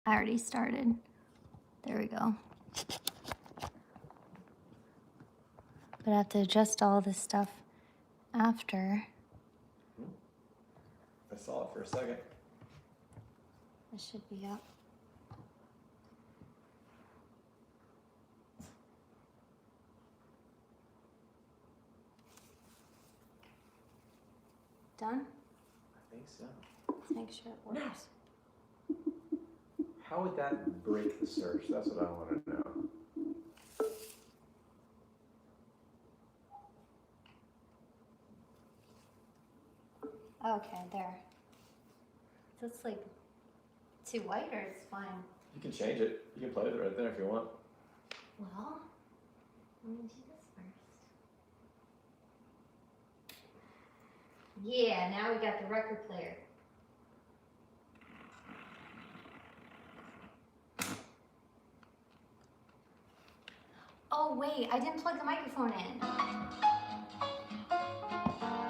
I already started. There we go. But I have to adjust all this stuff after. I saw it for a second. It should be up. Done? I think so. Let's make sure it works. How would that break the search? That's what I want to know. Okay, there. So it's like too white or it's fine? You can change it. You can play with it right there if you want. Well, let me do this first. Yeah, now we got the record player. Oh wait, I didn't plug the microphone in.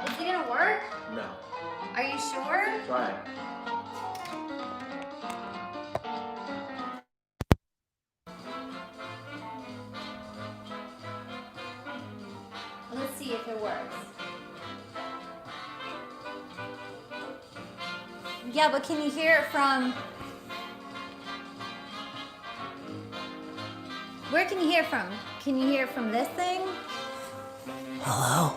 Is it gonna work? No. Are you sure? Try it. Let's see if it works. Yeah, but can you hear it from... Where can you hear from? Can you hear from this thing? Hello?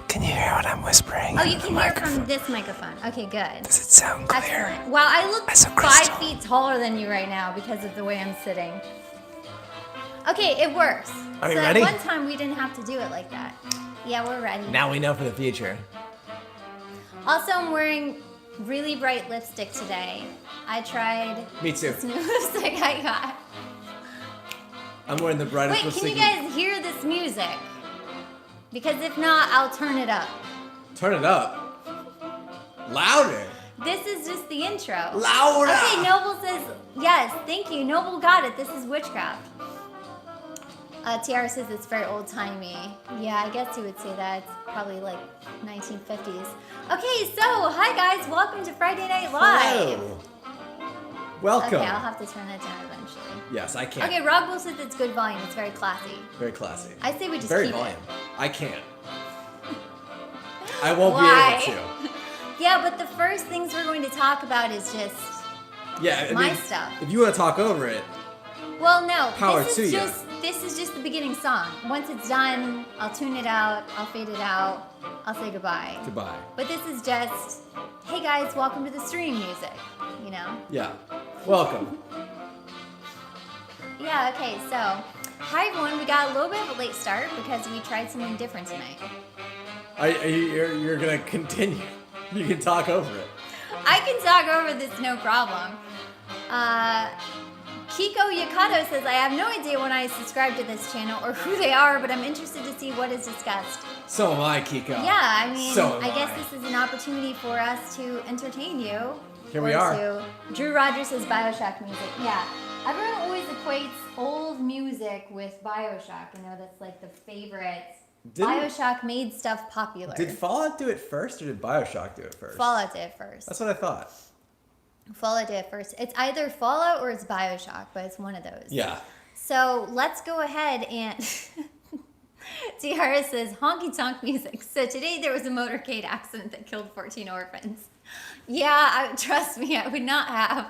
Can you hear what I'm whispering? Oh, you can hear from this microphone. Okay, good. Does it sound clear? Excellent. Wow, I look As a 5 crystal. feet taller than you right now because of the way I'm sitting. Okay, it works. Are you so ready? At one time, we didn't have to do it like that. Yeah, we're ready. Now we know for the future. Also, I'm wearing really bright lipstick today. I tried Me too. this new lipstick I got. I'm wearing the brightest Wait, can lipstick. you guys hear this music? Because if not, I'll turn it up. Turn it up. Louder. This is just the intro. Louder. Okay, Noble says, yes, thank you. Noble got it. This is witchcraft. Tiara says it's very old-timey. Yeah, I guess you would say that. It's probably like 1950s. Okay, so, hi guys. Welcome to Friday Night Live. Hello. Welcome. Okay, I'll have to turn that down eventually. Yes, I can. Okay, Rob Will says it's good volume. It's very classy. Very classy. I say we just Very keep volume. it. I can't. I won't Why? be able to. Yeah, but the first things we're going to talk about is just Yeah, I my mean, stuff. if you want to talk over it, Well, no. Power this to is ya. This is just the beginning song. Once it's done, I'll tune it out. I'll fade it out. I'll say goodbye. goodbye. But this is just, hey guys, welcome to the stream music. You know? Yeah. Welcome. Yeah. Okay. So, hi everyone. We got a little bit of a late start because we tried something different tonight. You're gonna continue. You can talk over it. I can talk over this, no problem. Kiko Yakato says, I have no idea when I subscribe to this channel or who they are, but I'm interested to see what is discussed. So am I, Kiko. Yeah, I mean, So am I guess I. this is an opportunity for us to entertain you. Here we or are. to- Drew Rogers says Bioshock music. Yeah, everyone always equates old music with Bioshock. You know, that's like the favorite. Bioshock made stuff popular. Did Fallout do it first or did Bioshock do it first? Fallout did it first. That's what I thought. Fallout did it first. It's either Fallout or it's Bioshock, but it's one of those. Yeah. So let's go ahead and Tiara says honky tonk music. So today there was a motorcade accident that killed 14 orphans. Yeah, trust me, I would not have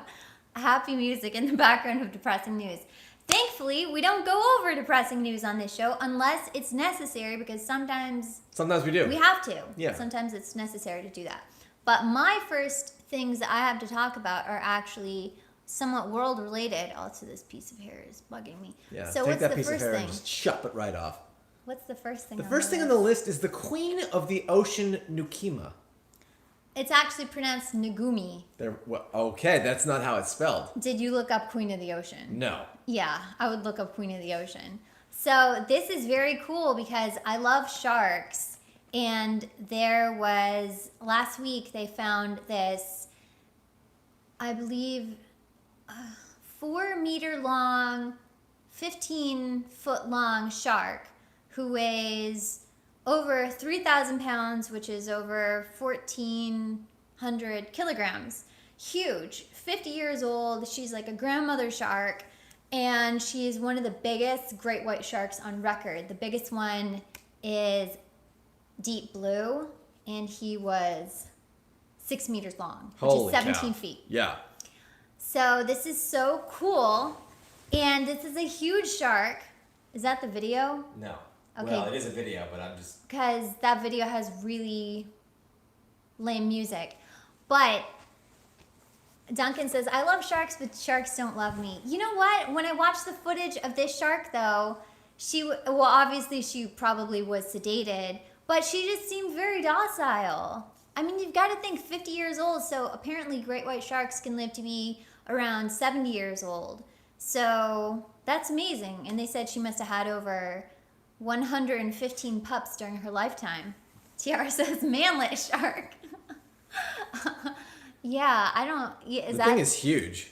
happy music in the background of depressing news. Thankfully, we don't go over depressing news on this show unless it's necessary because sometimes we do. we have to. Yeah. Sometimes it's necessary to do that. But my first things that I have to talk about are actually somewhat world related. Also, this piece of hair is bugging me. Yeah. So Take what's that the piece of first hair thing? and just chop it right off. What's the first thing? The first thing on the list is the Queen of the Ocean, Nukima. It's actually pronounced Nugumi. Okay, that's not how it's spelled. Did you look up Queen of the Ocean? No. Yeah, I would look up Queen of the Ocean. So this is very cool because I love sharks. And there was, last week they found this, I believe, 4-meter long, 15-foot long shark who weighs over 3,000 pounds, which is over 1,400 kilograms. huge, 50 years old. She's like a grandmother shark, and she's one of the biggest great white sharks on record. The biggest one is Deep Blue, and he was 6 meters long, which Holy is 17 cow. feet. Yeah. So this is so cool, and this is a huge shark. Is that the video? No. Okay. Well, it is a video, but I'm just... Because that video has really lame music. But Duncan says, I love sharks, but sharks don't love me. You know what? When I watched the footage of this shark, though, well, obviously she probably was sedated, but she just seemed very docile. I mean, you've got to think 50 years old, so apparently great white sharks can live to be around 70 years old. So that's amazing. And they said she must have had over 115 pups during her lifetime. Tiara says, manlet shark. Yeah, I don't... Yeah, the thing is huge.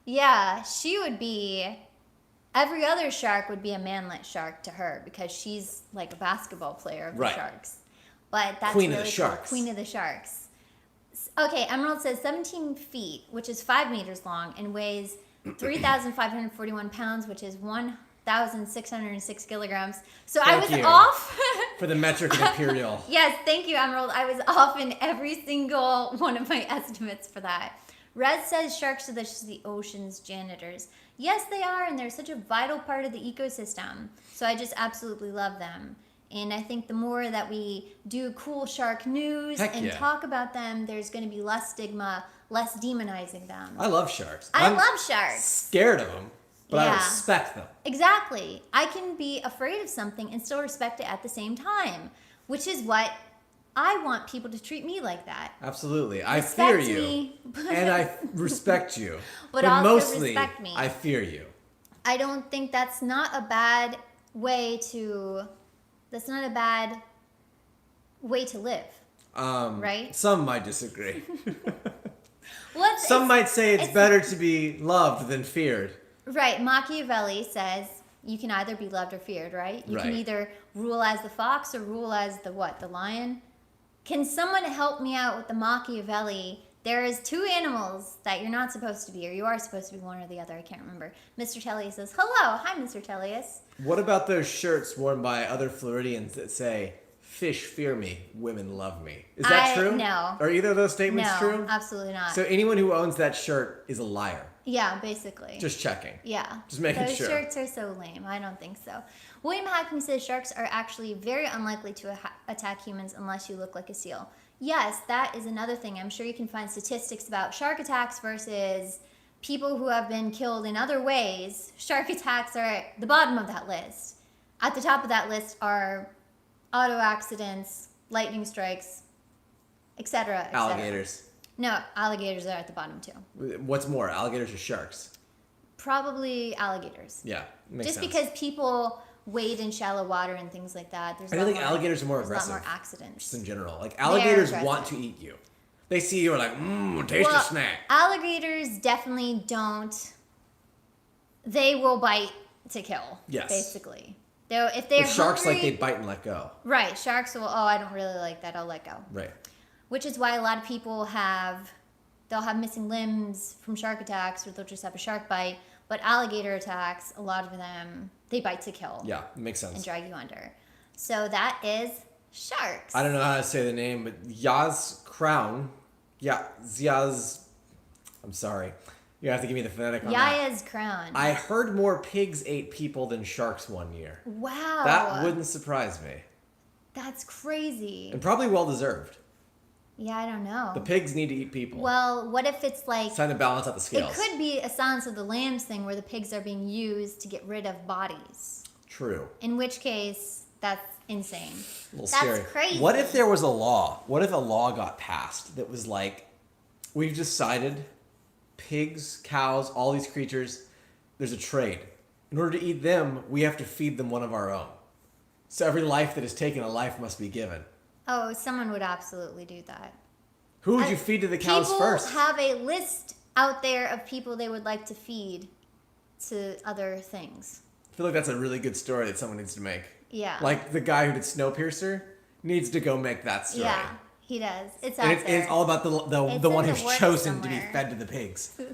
Yeah, she would be... Every other shark would be a manlet shark to her because she's like a basketball player of the Right. sharks. But that's Queen of really the cool. sharks. Queen of the sharks. Okay, Emerald says 17 feet, which is 5 meters long, and weighs 3,541 pounds, which is 1,606 kilograms. So I Thank was you. off. For the metric and imperial. Yes, thank you, Emerald. I was off in every single one of my estimates for that. Red says sharks are the ocean's janitors. Yes, they are, and they're such a vital part of the ecosystem. So I just absolutely love them. And I think the more that we do cool shark news Heck and yeah. talk about them, there's going to be less stigma, less demonizing them. I love sharks. I I'm love sharks. scared of them, but I Yeah. respect them. Exactly. I can be afraid of something and still respect it at the same time, which is what I want people to treat me like that. Absolutely. I Respect fear you. me, And I respect you. But also mostly, respect me. I fear you. I don't think that's not a bad way to. That's not a bad way to live, right? Some might disagree. Some Might say it's better to be loved than feared. Right. Machiavelli says you can either be loved or feared, right? You can Right. either rule as the fox or rule as the what? The lion? Can someone help me out with the Machiavelli? There is two animals that you're not supposed to be, or you are supposed to be one or the other. I can't remember. Mr. Tellius says, hello. Hi, Mr. Tellius. What about those shirts worn by other Floridians that say, fish fear me, women love me? Is that true? No. Are either of those statements No, true? absolutely not. So anyone who owns that shirt is a liar. Yeah, basically. Just checking. Yeah. Just making Those sure. shirts are so lame. I don't think so. William Hackney says sharks are actually very unlikely to attack humans unless you look like a seal. Yes, that is another thing. I'm sure you can find statistics about shark attacks versus people who have been killed in other ways. Shark attacks are at the bottom of that list. At the top of that list are auto accidents, lightning strikes, etc. Alligators. No, alligators are at the bottom too. What's more, alligators or sharks? Probably alligators. Yeah, makes Just sense. because people wade in shallow water and things like that. There's I a feel lot like more, alligators are more there's aggressive. a lot more accidents. Just in general. Like, alligators aggressive. want to eat you. They see you and are like, taste a snack. Alligators definitely don't. They will bite to kill. Yes. Basically. If they're With sharks, hungry, like, they bite and let go. Right. Sharks will, I don't really like that. I'll let go. Right. Which is why a lot of people they'll have missing limbs from shark attacks, or they'll just have a shark bite. But alligator attacks, a lot of them, they bite to kill. Yeah, makes sense. And drag you under. So that is sharks. I don't know how to say the name, but Yaz Crown. Yeah, Ziaz. I'm sorry. You have to give me the phonetic on that. Yaya's crown. I heard more pigs ate people than sharks one year. Wow. That wouldn't surprise me. That's crazy. And probably well deserved. Yeah, I don't know. The pigs need to eat people. Well, what if it's like... It's time to balance out the scales. It could be a Silence of the Lambs thing where the pigs are being used to get rid of bodies. True. In which case, that's insane. A little That's scary. crazy. What if there was a law? What if a law got passed that was like, we've decided pigs, cows, all these creatures, there's a trade. In order to eat them, we have to feed them one of our own. So every life that is taken, a life must be given. Oh, someone would absolutely do that. Who would you feed to the cows people first? People have a list out there of people they would like to feed to other things. I feel like that's a really good story that someone needs to make. Yeah. Like the guy who did Snowpiercer needs to go make that story. Yeah. He does. It's And out it's there. all about the It's one in who's the works chosen to be somewhere. fed to the pigs. So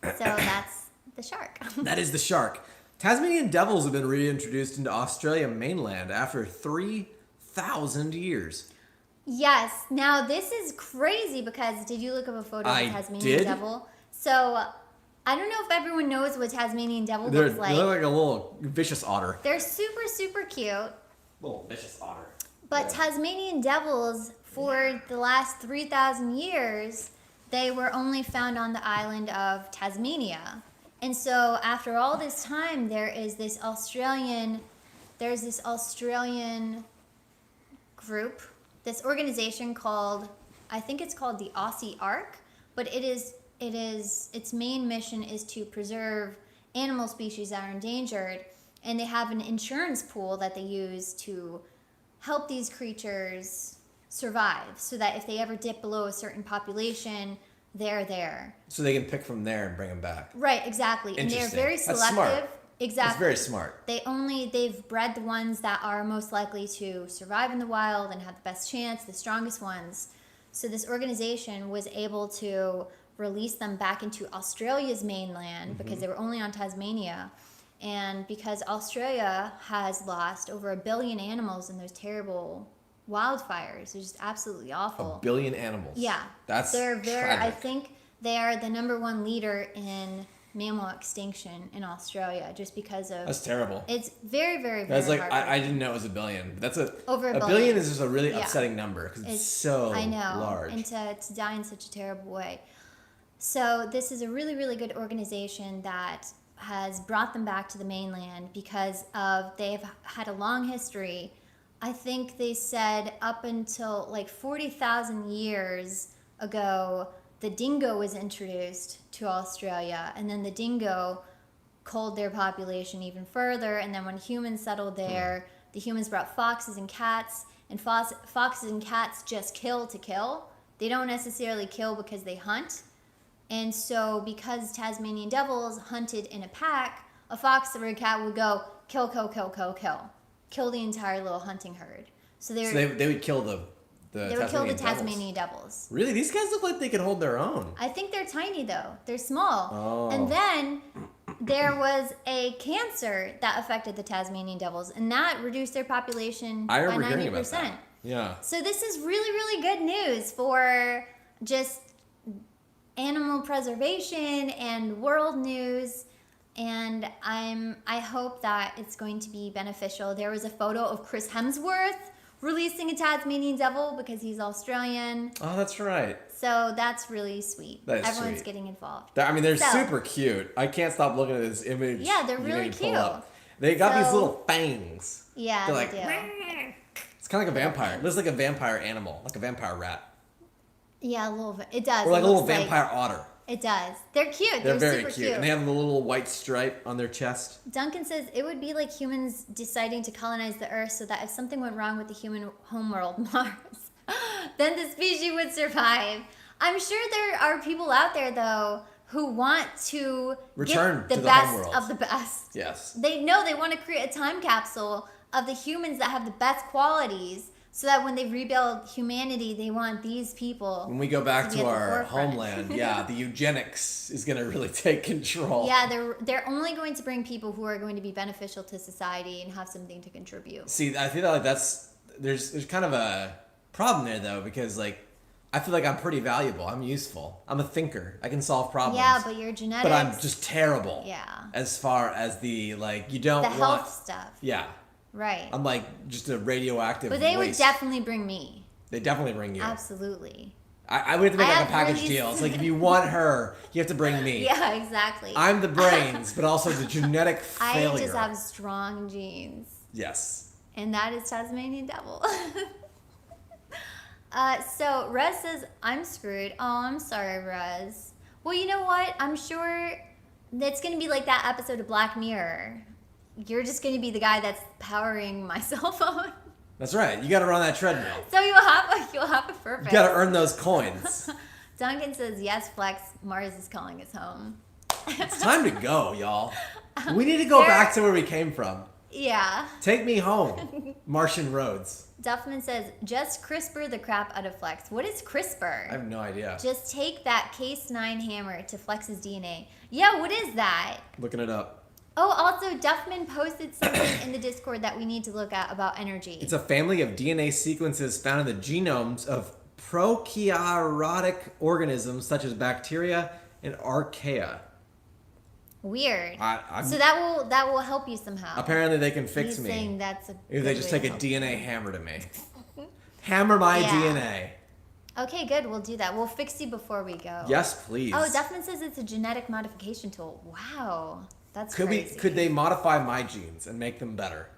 that's the shark. That is the shark. Tasmanian devils have been reintroduced into Australia mainland after 3,000 years. Yes. Now this is crazy because did you look up a photo of I a Tasmanian did. devil? So I don't know if everyone knows what Tasmanian devil They looks look like. like a little vicious otter. They're super, super cute. Little vicious otter. But Yeah. Tasmanian devils, for the last 3,000 years, they were only found on the island of Tasmania. And so after all this time, there's this Australian group, this organization called, I think it's called the Aussie Ark, but its main mission is to preserve animal species that are endangered, and they have an insurance pool that they use to help these creatures survive, so that if they ever dip below a certain population, they're there. So they can pick from there and bring them back. Right, exactly. And they're Interesting. very That's selective. smart. Exactly. That's very smart. They've bred the ones that are most likely to survive in the wild and have the best chance, the strongest ones. So this organization was able to release them back into Australia's mainland because they were only on Tasmania. And because Australia has lost over 1 billion animals in those terrible wildfires, they're just absolutely awful. 1 billion animals. Yeah. That's I tragic. think they are the number one leader in mammal extinction in Australia just because of That's terrible. it's very, very, very That's like, heartbreaking. I didn't know it was 1 billion. But that's Over a a billion. billion is just a really Yeah. upsetting number because it's so I know, large. and to die in such a terrible way. So this is a really, really good organization that has brought them back to the mainland because they've had a long history. I think they said up until like 40,000 years ago, the dingo was introduced to Australia, and then the dingo culled their population even further. And then when humans settled there, the humans brought foxes and cats, and foxes and cats just kill to kill. They don't necessarily kill because they hunt. And so because Tasmanian devils hunted in a pack, a fox or a cat would go kill, kill, kill, kill, kill. Kill the entire little hunting herd. So So they would kill the they would kill the devils. Tasmanian devils. Really? These guys look like they could hold their own. I think they're tiny though. They're small. Oh. And then there was a cancer that affected the Tasmanian devils, and that reduced their population I by remember 90%. hearing about that. Yeah. So this is really, really good news for just animal preservation and world news. And I hope that it's going to be beneficial. There was a photo of Chris Hemsworth releasing a Tasmanian devil because he's Australian. Oh, that's right. So that's really sweet. That is Everyone's sweet. getting involved. They're So- super cute. I can't stop looking at this image. Yeah, they're you really can pull cute. up. They got these So- little fangs. Yeah, They're they like, do. It's kind of like a vampire. It looks like a vampire animal, like a vampire rat, Yeah, a little bit. It does. or like It a little looks like- vampire otter. It does. They're cute. They're very super cute, and they have the little white stripe on their chest. Duncan says it would be like humans deciding to colonize the Earth so that if something went wrong with the human homeworld, Mars, then the species would survive. I'm sure there are people out there, though, who want to Return get the to the best homeworld. of the best. Yes. They know they want to create a time capsule of the humans that have the best qualities so that when they rebuild humanity, they want these people. When we go back be to at the our forefront. homeland, yeah, the eugenics is going to really take control. Yeah, they're only going to bring people who are going to be beneficial to society and have something to contribute. See, I feel like there's kind of a problem there though, because like I feel like I'm pretty valuable. I'm useful. I'm a thinker. I can solve problems. Yeah, but your genetics. But I'm just terrible. Yeah. As far as the like, you don't The want. health stuff. Yeah. Right. I'm like just a radioactive. But they would waste. definitely bring me. They definitely bring you. Absolutely. I would have to make I like a have package really- deal. It's like if you want her, you have to bring me. Yeah, exactly. I'm the brains, but also the genetic failure. I just have strong genes. Yes. And that is Tasmanian devil. So Rez says, I'm screwed. Oh, I'm sorry, Rez. Well, you know what? I'm sure that's going to be like that episode of Black Mirror. You're just going to be the guy that's powering my cell phone. That's right. You got to run that treadmill. So you'll have a purpose. You got to earn those coins. Duncan says, yes, Flex, Mars is calling us home. It's time to go, y'all. We need to go There- back to where we came from. Yeah. Take me home, Martian roads. Duffman says, just CRISPR the crap out of Flex. What is CRISPR? I have no idea. Just take that Case 9 hammer to Flex's DNA. Yeah, what is that? Looking it up. Oh, also, Duffman posted something in the Discord that we need to look at about energy. It's a family of DNA sequences found in the genomes of prokaryotic organisms such as bacteria and archaea. Weird. I'm- So that will help you somehow. Apparently they can fix He's me. saying that's a If they good just way take to a help DNA you. hammer to me. Hammer my Yeah. DNA. Okay, good. We'll do that. We'll fix you before we go. Yes, please. Oh, Duffman says it's a genetic modification tool. Wow. That's Could crazy. could they modify my genes and make them better?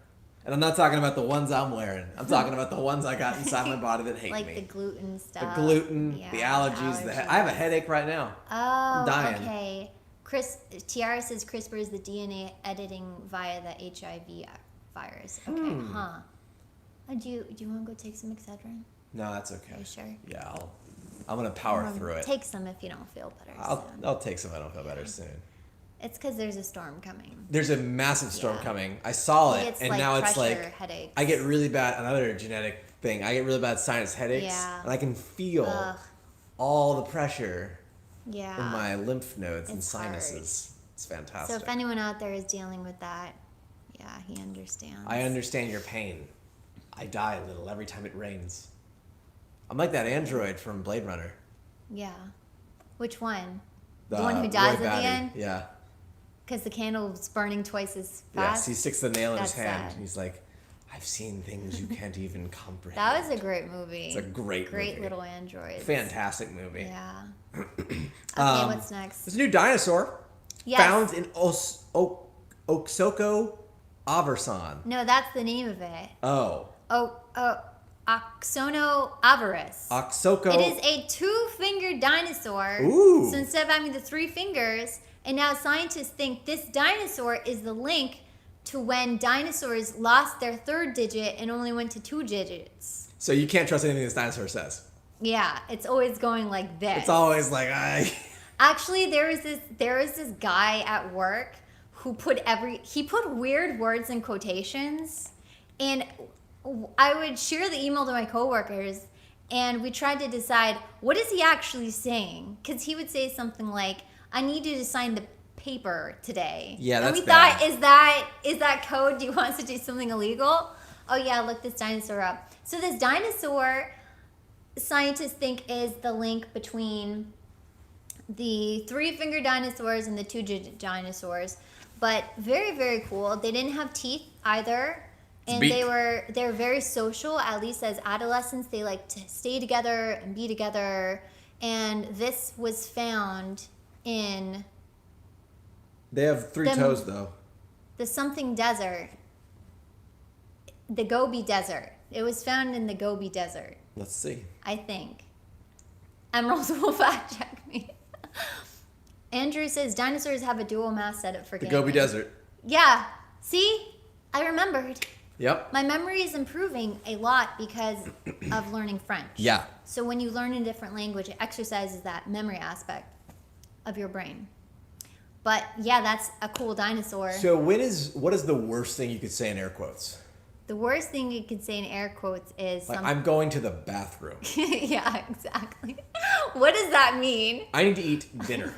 And I'm not talking about the ones I'm wearing. I'm talking about the ones I got inside my body that hate like me. the gluten stuff. The gluten, Yeah, the allergies. I have a headache right now. Oh, dying. okay. Tiara says CRISPR is the DNA editing via the HIV virus. Okay, huh. Do you want to go take some Excedrin? No, that's okay. Are you sure? Yeah, I'm gonna power through it. Take some if you don't feel better soon. I'll take some. I don't feel better soon. It's because there's a storm coming. There's a massive storm Yeah. coming. I saw it, It's and like now it's pressure, like headaches. I get really bad. Another genetic thing. I get really bad sinus headaches, Yeah. and I can feel Ugh. all the pressure Yeah. in my lymph nodes and It's hard. sinuses. It's fantastic. So if anyone out there is dealing with that, yeah, he understands. I understand your pain. I die a little every time it rains. I'm like that android from Blade Runner. Yeah. Which one? The one who dies Roy at the Batty. end? Yeah. Because the candle's burning twice as Yes, fast? he sticks the nail in his That's hand. sad. He's like, I've seen things you can't even comprehend. That was a great movie. It's a great movie. little android. Fantastic movie. Yeah. Okay, what's next? There's a new dinosaur Yes. found in Oksoko Aversan. No, that's the name of it. Oh. Okosona avarice. Oksoko. It is a two-fingered dinosaur. Ooh. So instead of having the three fingers, and now scientists think this dinosaur is the link to when dinosaurs lost their third digit and only went to 2 digits. So you can't trust anything this dinosaur says. Yeah, it's always going like this. It's always like, Actually, there was this guy at work who put weird words in quotations, and I would share the email to my coworkers, and we tried to decide what is he actually saying, because he would say something like, "I need you to sign the paper today." Yeah, and that's we bad. thought, is that code? Do you want us to do something illegal? Oh yeah, look this dinosaur up. So this dinosaur, scientists think is the link between the 3-finger dinosaurs and the 2-digit dinosaurs, but very, very cool. They didn't have teeth either, and beak. they're very social. At least as adolescents, they like to stay together and be together. And this was found in They have 3 toes, though. the something desert, the Gobi Desert. It was found in the Gobi Desert, Let's see. I think. Emerald will fact check me. Andrew says dinosaurs have a dual mass setup for The gaming. Gobi Desert. Yeah. See? I remembered. Yep. My memory is improving a lot because of learning French. Yeah. So when you learn a different language, it exercises that memory aspect of your brain. But yeah, that's a cool dinosaur. So what is the worst thing you could say in air quotes? The worst thing you could say in air quotes is Like, I'm going to the bathroom. Yeah, exactly. What does that mean? I need to eat dinner.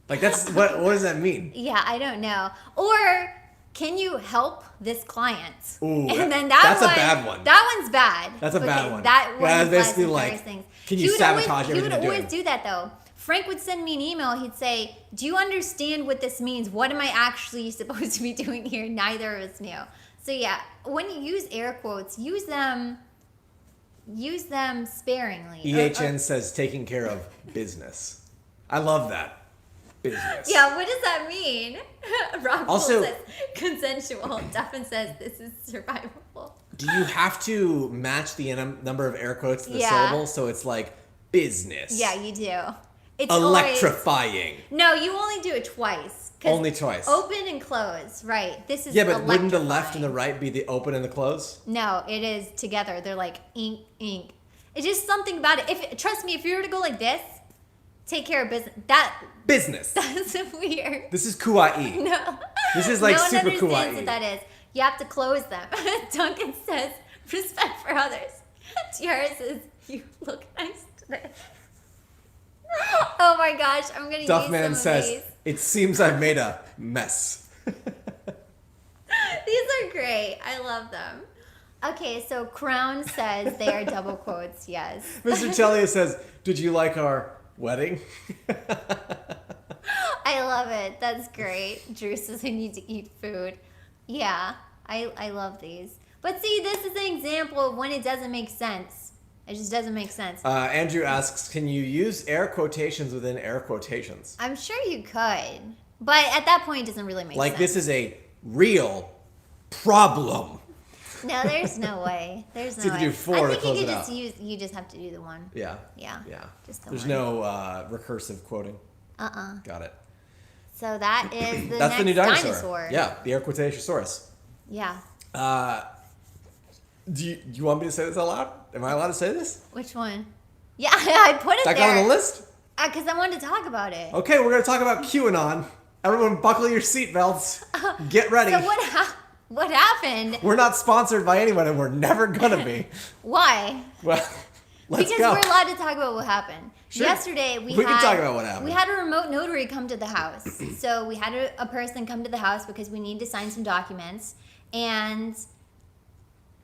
Like, that's what does that mean? Yeah, I don't know. Or can you help this client? Ooh, and then that's a bad one. That one's bad. That's a bad one. That one Yeah, that's implies basically nefarious like, things. can He you would sabotage always, everything He I'm would always doing? do that though. Frank would send me an email. He'd say, "Do you understand what this means? What am I actually supposed to be doing here?" Neither of us knew. So yeah, when you use air quotes, use them sparingly. EHN says taking care of business. I love that. Business. Yeah, what does that mean? Rockpool Also- says consensual. Duffin says this is survivable. Do you have to match the number of air quotes to the Yeah. syllable? So it's like business. Yeah, you do. It's Electrifying. No, you only do it twice. 'Cause Only twice. Open and close. Right. This is Yeah, but wouldn't the left and the electrifying. right be the open and the close? No, it is together. They're like ink, ink. It's just something about it. Trust me, if you were to go like this, take care of business. Business. That's weird. This is kawaii. No. This is like no one super understands kawaii. what that is. You have to close them. Duncan says, respect for others. Tiara says, you look nice today. Oh my gosh, I'm going to use some Duffman of says, these. it seems I've made a mess. These are great. I love them. Okay, so Crown says they are double quotes, yes. Mr. Chelia says, did you like our wedding? I love it. That's great. Drew says I need to eat food. Yeah, I love these. But see, this is an example of when it doesn't make sense. It just doesn't make sense. Andrew asks, can you use air quotations within air quotations? I'm sure you could. But at that point, it doesn't really make Like, sense. this is a real problem. No, there's no way. There's no So you way. could do 4 I to think close you could it just out. you just have to do the one. Yeah. Yeah. Yeah. Just the There's one. no recursive quoting. Got it. So that is the That's next the new dinosaur. Yeah, the air quotationosaurus. Yeah. Do you want me to say this out loud? Am I allowed to say this? Which one? Yeah, I put it That there. got on the list? Because I wanted to talk about it. Okay, we're going to talk about QAnon. Everyone buckle your seatbelts. Get ready. So what happened? We're not sponsored by anyone and we're never going to be. Why? Well, let's Because go. we're allowed to talk about what happened. Sure. Yesterday, we can talk about what happened. We had a remote notary come to the house. So we had a person come to the house because we need to sign some documents. And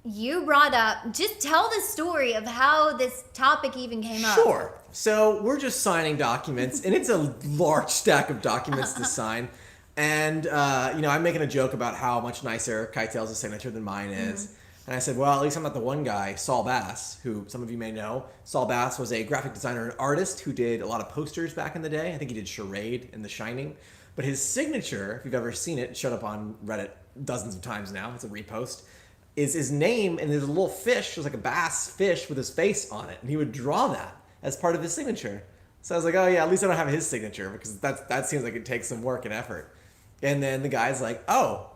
you brought up, just tell the story of how this topic even came up. Sure. So we're just signing documents, and it's a large stack of documents to sign. And, I'm making a joke about how much nicer KiteTales' signature than mine is. Mm-hmm. And I said, well, at least I'm not the one guy, Saul Bass, who some of you may know. Saul Bass was a graphic designer and artist who did a lot of posters back in the day. I think he did Charade and The Shining. But his signature, if you've ever seen it, showed up on Reddit dozens of times now. It's a repost. Is his name, and there's a little fish, there's like a bass fish with his face on it. And he would draw that as part of his signature. So I was like, oh yeah, at least I don't have his signature because that seems like it takes some work and effort. And then the guy's like, oh,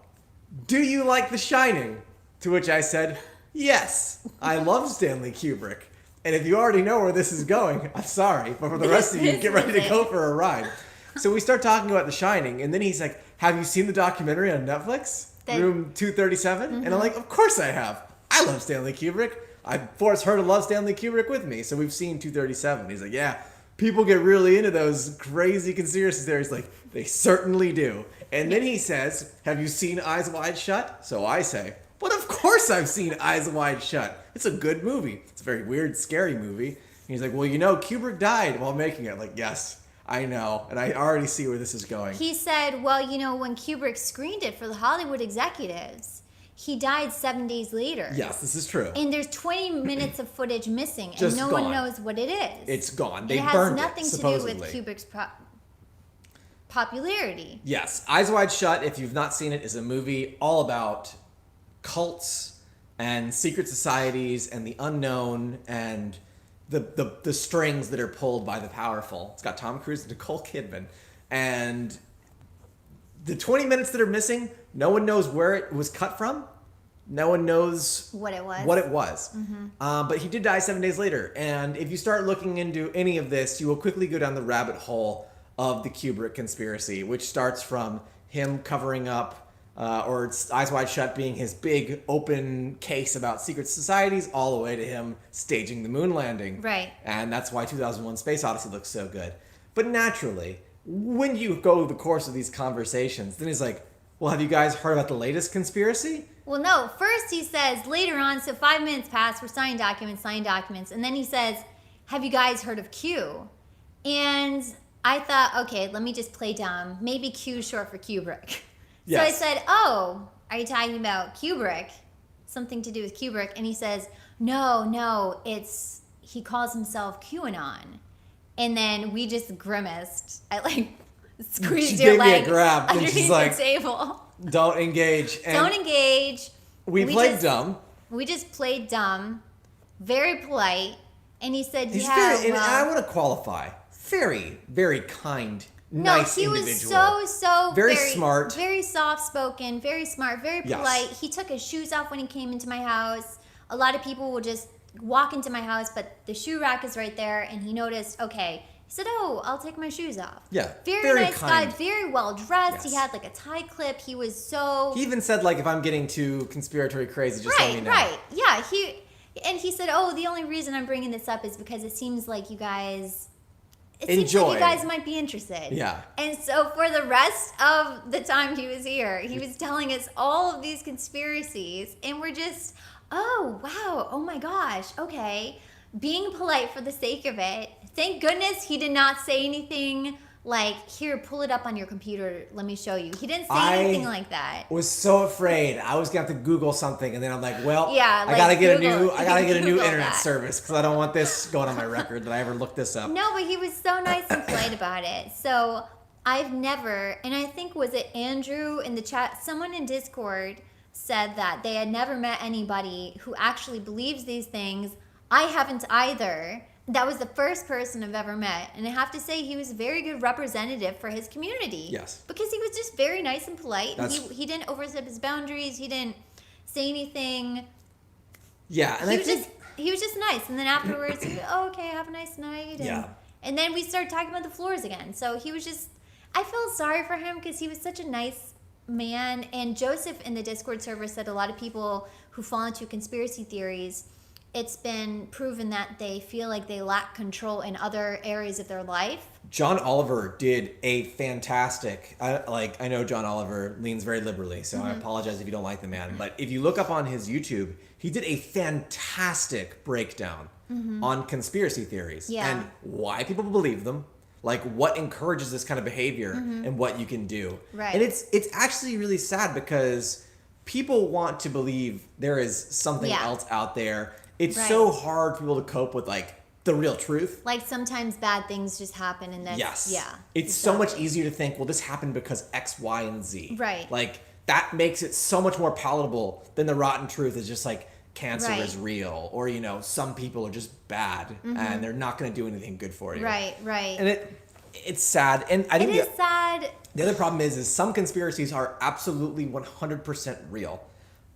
do you like The Shining? To which I said, yes, I love Stanley Kubrick. And if you already know where this is going, I'm sorry, but for the rest of you, get ready to go for a ride. So we start talking about The Shining, and then he's like, have you seen the documentary on Netflix? Room 237? Mm-hmm. And I'm like, of course I have. I love Stanley Kubrick. I forced her to love Stanley Kubrick with me. So we've seen 237. He's like, yeah, people get really into those crazy conspiracy theories. Like, they certainly do. And then he says, have you seen Eyes Wide Shut? So I say, but of course I've seen Eyes Wide Shut. It's a good movie. It's a very weird, scary movie. And he's like, well, Kubrick died while making it. I'm like, yes, I know. And I already see where this is going. He said, well, when Kubrick screened it for the Hollywood executives, he died 7 days later. Yes, this is true. And there's 20 minutes of footage missing, and Just no gone. one knows what it is. It's gone. They it has burned nothing it, to supposedly. do with Kubrick's popularity. Yes, Eyes Wide Shut, if you've not seen it, is a movie all about cults and secret societies and the unknown and the strings that are pulled by the powerful. It's got Tom Cruise and Nicole Kidman. And the 20 minutes that are missing, no one knows where it was cut from. No one knows what it was. Mm-hmm. But he did die 7 days later. And if you start looking into any of this, you will quickly go down the rabbit hole of the Kubrick conspiracy, which starts from him covering up or Eyes Wide Shut being his big open case about secret societies, all the way to him staging the moon landing. Right. And that's why 2001 Space Odyssey looks so good. But naturally, when you go the course of these conversations, then he's like, well, have you guys heard about the latest conspiracy? Well, no. First he says, later on, so 5 minutes pass, we're signing documents. And then he says, have you guys heard of Q? And I thought, okay, let me just play dumb. Maybe Q is short for Kubrick. Yes. So I said, oh, are you talking about Kubrick? Something to do with Kubrick. And he says, no, he calls himself QAnon. And then we just grimaced. I squeezed She your gave me a leg grab, and underneath she's like, the table. Don't engage. And Don't engage. we played just, dumb. We just played dumb, very polite. And he said, He's yeah, very, and well. I want to qualify. Very, very kind, No, nice he individual. was so very smart. very soft-spoken, very smart, very Yes. polite. He took his shoes off when he came into my house. A lot of people will just walk into my house, but the shoe rack is right there, and he noticed, okay, He said, "Oh, I'll take my shoes off." Yeah, Very nice kind. guy, very well dressed. He Yes. had like a tie clip. He was so He even said, like, if I'm getting too conspiratory crazy, just let me know. Right. Yeah, he said, "Oh, the only reason I'm bringing this up is because it seems like you guys seems like you guys might be interested." Yeah. And so for the rest of the time he was here, he was telling us all of these conspiracies, and we're just, "Oh, wow. Oh my gosh. Okay." Being polite for the sake of it. Thank goodness he did not say anything like, "Here, pull it up on your computer. Let me show you." He didn't say anything like that. Was so afraid I was gonna have to Google something, and then I'm like, well, Yeah, I gotta get Google- I gotta get a new Google internet that. service because I don't want this going on my record that I ever looked this up. No, but he was so nice and polite about it. So I've never, and I think was it Andrew in the chat, someone in Discord said that they had never met anybody who actually believes these things. I haven't either. That was the first person I've ever met. And I have to say, he was a very good representative for his community. Yes. Because he was just very nice and polite. And That's- he didn't overstep his boundaries. He didn't say anything. Yeah, and He was just nice. And then afterwards, he was, "Oh, okay, have a nice night." And then we started talking about the floors again. So he was just, I felt sorry for him because he was such a nice man. And Joseph in the Discord server said a lot of people who fall into conspiracy theories, it's been proven that they feel like they lack control in other areas of their life. John Oliver did a fantastic. I know John Oliver leans very liberally, so I apologize if you don't like the man. But if you look up on his YouTube, he did a fantastic breakdown on conspiracy theories and why people believe them, like what encourages this kind of behavior and what you can do. Right. And it's actually really sad because people want to believe there is something else out there. It's so hard for people to cope with like the real truth. Like sometimes bad things just happen and that's, It's so much easier to think, well, this happened because X, Y, and Z. Right. Like that makes it so much more palatable than the rotten truth is just like cancer is real, or some people are just bad and they're not going to do anything good for you. Right. And it's sad. And I think it is sad. The other problem is some conspiracies are absolutely 100% real.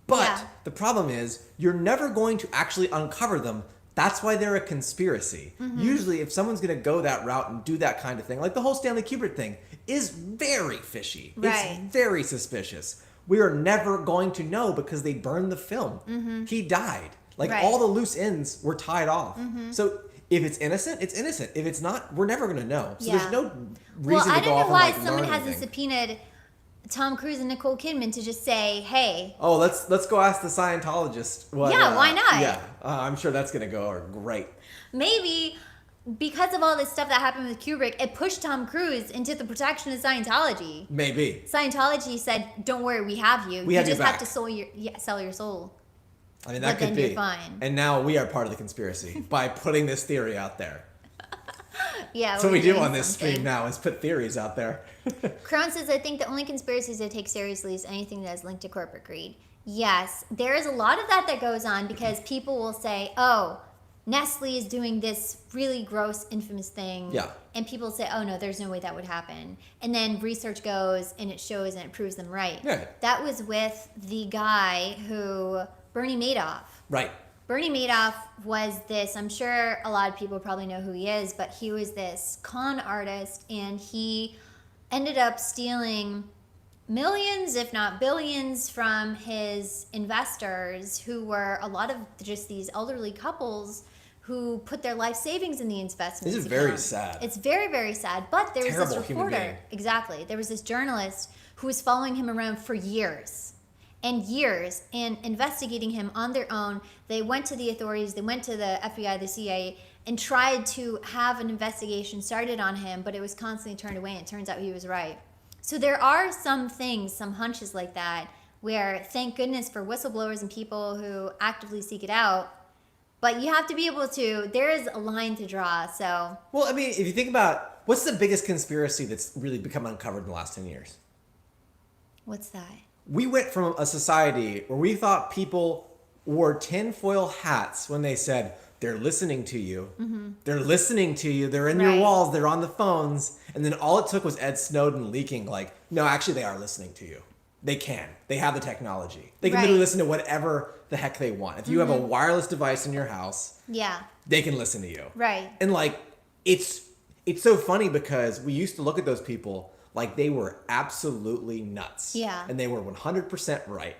But the problem is you're never going to actually uncover them. That's why they're a conspiracy. Usually if someone's going to go that route and do that kind of thing, like the whole Stanley Kubrick thing is very fishy. Right. It's very suspicious. We are never going to know because they burned the film. He died. Like all the loose ends were tied off. So if it's innocent, it's innocent. If it's not, we're never going to know. So there's no reason to go off and why like someone learn hasn't anything. subpoenaed Tom Cruise and Nicole Kidman to just say, "Hey." Oh, let's go ask the Scientologist. What, why not? Yeah, I'm sure that's gonna go great. Maybe because of all this stuff that happened with Kubrick, it pushed Tom Cruise into the protection of Scientology. Maybe. Scientology said, "Don't worry, we have you. We you have your just have back." to sell your soul." I mean, that But could then be. you're fine. And now we are part of the conspiracy by putting this theory out there. Yeah. That's what we're we do doing on this something. stream now is put theories out there. Crown says, "I think the only conspiracies I take seriously is anything that is linked to corporate greed." Yes, there is a lot of that goes on because people will say, "Oh, Nestle is doing this really gross, infamous thing." Yeah. And people say, "Oh, no, there's no way that would happen." And then research goes and it shows and it proves them right. Yeah. That was with the guy Bernie Madoff. Right. Bernie Madoff was this, I'm sure a lot of people probably know who he is, but he was this con artist and he ended up stealing millions, if not billions, from his investors who were a lot of just these elderly couples who put their life savings in the investments. This is very sad. It's very, very sad. But there was Terrible this human reporter. being. Exactly. There was this journalist who was following him around for years and investigating him on their own. They went to the authorities, they went to the FBI, the CIA, and tried to have an investigation started on him, but it was constantly turned away, and it turns out he was right. So there are some things, some hunches like that, where thank goodness for whistleblowers and people who actively seek it out, but you have to be able to, there is a line to draw, so. Well, I mean, if you think about what's the biggest conspiracy that's really become uncovered in the last 10 years? What's that? We went from a society where we thought people wore tinfoil hats when they said, they're listening to you. They're listening to you. They're in your Right. walls. They're on the phones. And then all it took was Ed Snowden leaking like, no, actually they are listening to you. They can. They have the technology. They can Right. literally listen to whatever the heck they want. If you have a wireless device in your house, Yeah, they can listen to you. right. And like, it's it's so funny because we used to look at those people like they were absolutely nuts. Yeah. And they were 100% right.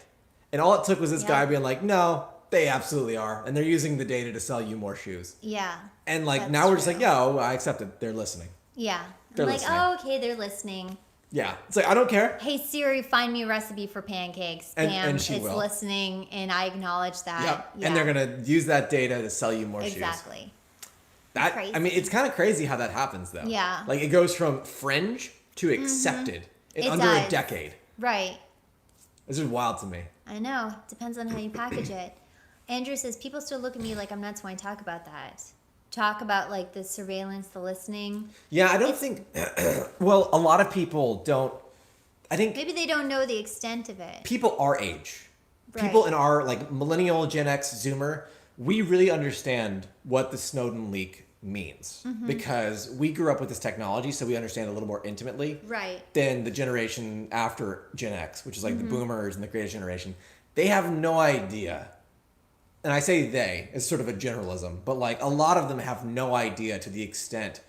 And all it took was this Yeah. guy being like, no, they absolutely are. And they're using the data to sell you more shoes. Yeah. And like, That's now we're just true. like, yo, I accept it. They're listening. Yeah. They're I'm like, listening. oh, okay, they're listening. Yeah. It's like, I don't care. Hey Siri, find me a recipe for pancakes. And- Bam, and she it's will. listening, and I acknowledge that. Yep. Yeah. And they're going to use that data to sell you more shoes. Exactly. That Crazy. I mean, it's kind of crazy how that happens, though. Yeah. Like, it goes from fringe to accepted in It under a does. decade. Right. This is wild to me. I know. Depends on how you package it. Andrew says people still look at me like I'm nuts when I talk about that. Talk about like the surveillance, the listening. Yeah, I don't think. Well, a lot of people don't. I think Maybe they don't know the extent of it. people our age, Right. people in our like millennial, Gen X, Zoomer, we really understand what the Snowden leak means Mm-hmm. because we grew up with this technology, so we understand a little more intimately Right. than the generation after Gen X, which is like Mm-hmm. the boomers and the greatest generation. They have no idea. And I say they as sort of a generalism, but like a lot of them have no idea to the extent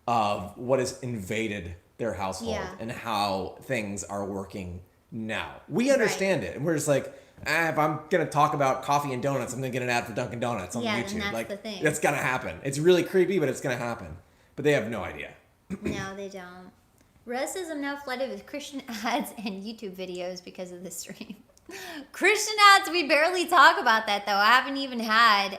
of what has invaded their household Yeah. and how things are working now. We understand it, and we're just like, if I'm gonna talk about coffee and donuts, I'm gonna get an ad for Dunkin' Donuts on Yeah, then YouTube. that's Like the thing. that's gonna happen. It's really creepy, but it's gonna happen. But they have no idea. No, they don't. Rez says I'm now flooded with Christian ads and YouTube videos because of this stream. Christian ads, we barely talk about that though. I haven't even had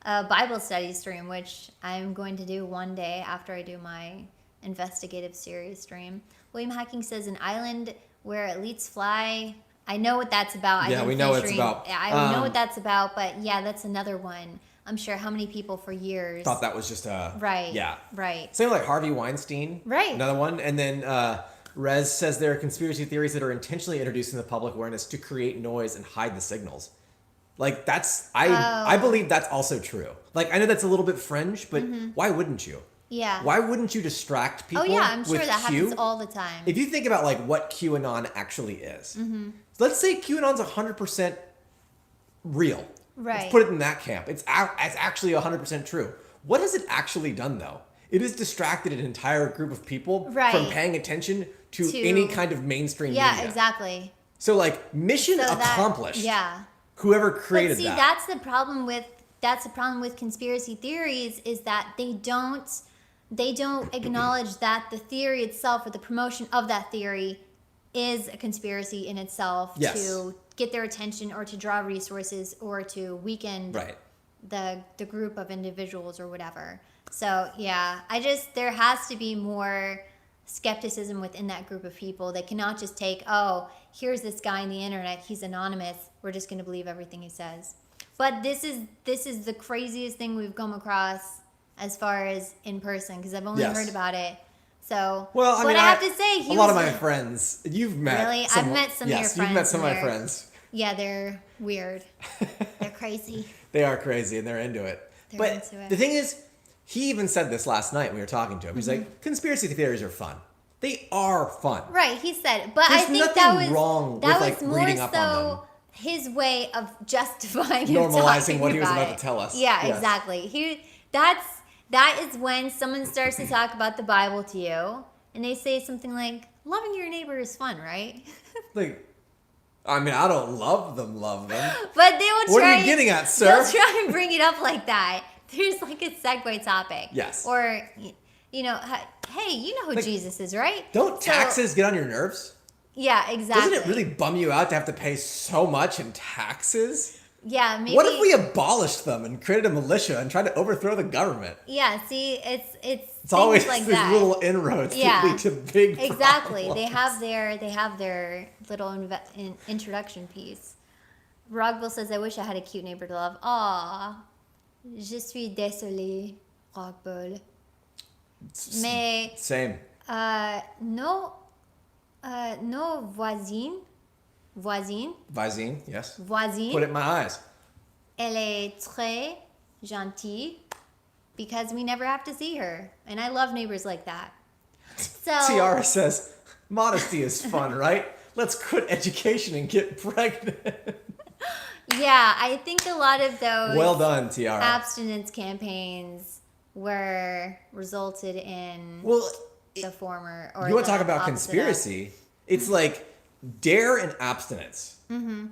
a Bible study stream, which I'm going to do one day after I do my investigative series stream. William Hacking says an island where elites fly. I know what that's about. Yeah, I didn't we know what it's finish about. I know what that's about, but yeah, that's another one. I'm sure how many people for years. Thought that was just a Right. Yeah. Right. Same with like Harvey Weinstein. Right. Another one. And then Rez says there are conspiracy theories that are intentionally introduced into public awareness to create noise and hide the signals. Like that's I believe that's also true. Like I know that's a little bit fringe, but why wouldn't you? Yeah. Why wouldn't you distract people? Oh yeah, I'm sure with that Q? happens all the time. If you think about like what QAnon actually is, let's say QAnon's 100% real. Right. Let's put it in that camp. It's actually 100% true. What has it actually done though? It has distracted an entire group of people Right. from paying attention to To- any kind of mainstream Yeah, media. exactly. So like mission So that- accomplished. yeah. Whoever But created see, that. that's the problem with conspiracy theories is that they don't acknowledge that the theory itself or the promotion of that theory is a conspiracy in itself Yes. to get their attention or to draw resources or to weaken Right. the group of individuals or whatever. So yeah, there has to be more skepticism within that group of people. They cannot just take, oh, here's this guy on the internet, he's anonymous, we're just going to believe everything he says. But this is the craziest thing we've come across as far as in person, because I've only Yes. heard about it. So, Well, I but mean, I have to say, a lot of my friends, you've met. Really? I've some- met some of your Yes, you've met friends some of and my they're- friends. Yeah, they're weird. They're crazy. They are crazy and they're into it. They're but into it. the thing is, he even said this last night when we were talking to him. He's like, conspiracy theories are fun. They are fun. Right, he said. But There's I think nothing that was wrong that with, was like, more reading up on them. so his way of justifying him Normalizing talking what he was about it. to tell us. Yeah, Yes. exactly. That is when someone starts to talk about the Bible to you, and they say something like, "Loving your neighbor is fun, right?" Like, I mean, I don't love them. But they will try. What are you getting at, sir? They'll try and bring it up like that. There's like a segue topic. Yes. Or, you know, hey, you know who Like, Jesus is, right? Don't So- taxes get on your nerves? Yeah, exactly. Doesn't it really bum you out to have to pay so much in taxes? Yeah, maybe. What if we abolished them and created a militia and tried to overthrow the government? Yeah, see, it's It's always like these that. little inroads Yeah. that lead to big Exactly. They problems. have their little introduction piece. Rockville says, "I wish I had a cute neighbor to love." Aw, je suis désolée, Rockville. Mais Same. nos voisines, Visine, yes. voisine, Put it in my eyes. elle est très gentille because we never have to see her, and I love neighbors like that. So Tiara says, modesty is fun, right? Let's quit education and get pregnant. yeah, I think a lot of those Well done, Tiara. abstinence campaigns were resulted in Well, the former. Or you want to the talk about opposite conspiracy? It's like dare and abstinence. Mm-hmm.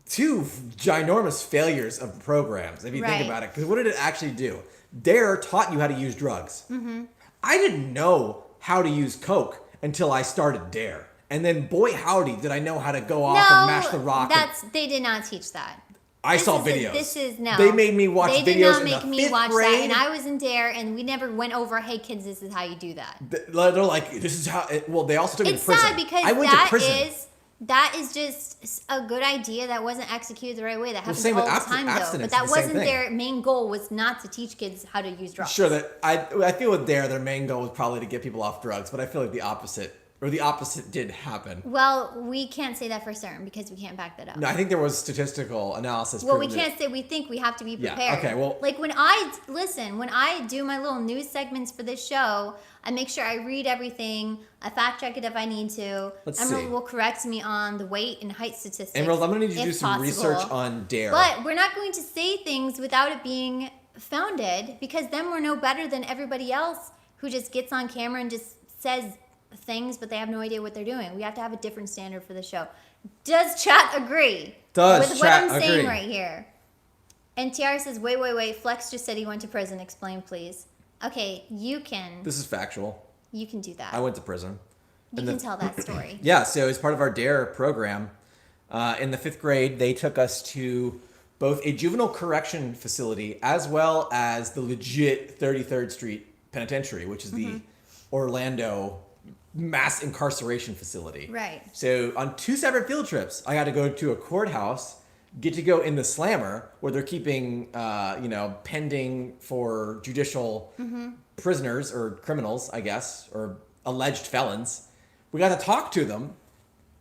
Two ginormous failures of programs, if you Right. think about it. Because what did it actually do? Dare taught you how to use drugs. Mm-hmm. I didn't know how to use coke until I started Dare. And then, boy howdy, did I know how to go off and mash the rock. They did not teach that. I saw videos. No. They made me watch videos. They did not in make the me fifth watch grade. that, and I was in Dare, and we never went over. Hey kids, this is how you do that. They're like, this is how. Well, they also took me to It's prison. sad because I went to prison. that is just a good idea that wasn't executed the right way. That happens same all with the time, though. abstinence, But that it's the same wasn't thing. their main goal. Was not to teach kids how to use drugs. Sure, that I feel with Dare, their main goal was probably to get people off drugs, but I feel like the opposite did happen. Well, we can't say that for certain because we can't back that up. No, I think there was statistical analysis. Well, we proving that- can't say we think. We have to be Yeah, prepared. okay, well- like when I do my little news segments for this show, I make sure I read everything. I fact check it if I need to. Let's Emerald see. will correct me on the weight and height statistics. Emerald, I'm going to need you to do if some possible. research on Dare. But we're not going to say things without it being founded because then we're no better than everybody else who just gets on camera and just says things, but they have no idea what they're doing. We have to have a different standard for the show. Does chat agree Does with chat what I'm saying agree? right here? And TR says, wait. Flex just said he went to prison. Explain, please. Okay, you can This is factual. do that. I went to prison. You can tell that story. Yeah, so as part of our Dare program, in the 5th grade, they took us to both a juvenile correction facility as well as the legit 33rd Street Penitentiary, which is the Orlando mass incarceration facility. Right. So on 2 separate field trips, I got to go to a courthouse, get to go in the slammer where they're keeping, pending for judicial prisoners or criminals, I guess, or alleged felons. We got to talk to them.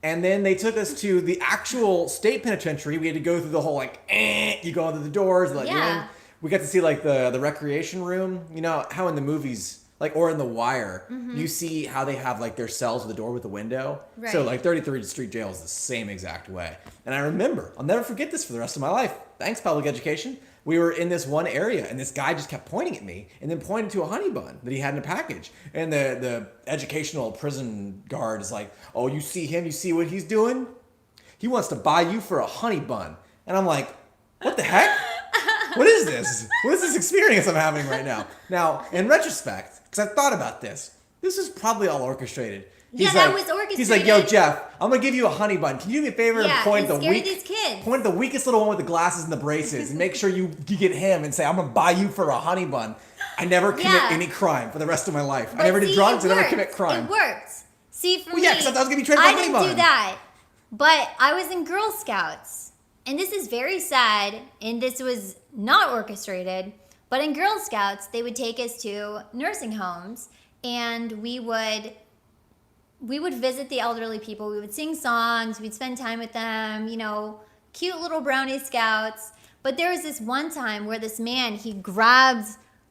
And then they took us to the actual state penitentiary. We had to go through the whole you go into the doors, let you in. We got to see like the recreation room. You know how in the movies, or in The Wire, you see how they have like their cells with a door with a window. Right. So like 33rd Street Jail is the same exact way. And I remember, I'll never forget this for the rest of my life. Thanks, public education. We were in this one area, and this guy just kept pointing at me, and then pointed to a honey bun that he had in a package. And the educational prison guard is like, "Oh, you see him? You see what he's doing? He wants to buy you for a honey bun." And I'm like, "What the heck? What is this? What is this experience I'm having right now?" Now, in retrospect, because I've thought about this is probably all orchestrated. Yeah, that was orchestrated. He's like, "Yo, Jeff, I'm gonna give you a honey bun. Can you do me a favor and point and the scare weak, these kids. point the weakest little one with the glasses and the braces, and make sure you get him and say, I'm gonna buy you for a honey bun." I never commit any crime for the rest of my life. I never did drugs. I never commit crime. It worked. See, for me, Yeah, because I thought I was gonna be trained for a honey I bun. didn't do that. But I was in Girl Scouts, and this is very sad, and this was not orchestrated. But in Girl Scouts, they would take us to nursing homes, and we would visit the elderly people. We would sing songs. We'd spend time with them, cute little brownie scouts. But there was this one time where this man, he grabbed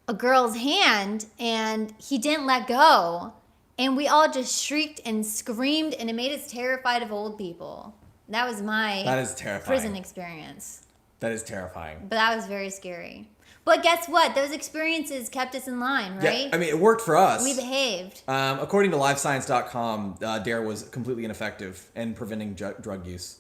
a girl's hand and he didn't let go. And we all just shrieked and screamed, and it made us terrified of old people. That was my That is terrifying. prison experience. That is terrifying. But that was very scary. But guess what? Those experiences kept us in line, right? Yeah, I mean, it worked for us. We behaved. According to LiveScience.com, Dare was completely ineffective in preventing drug use.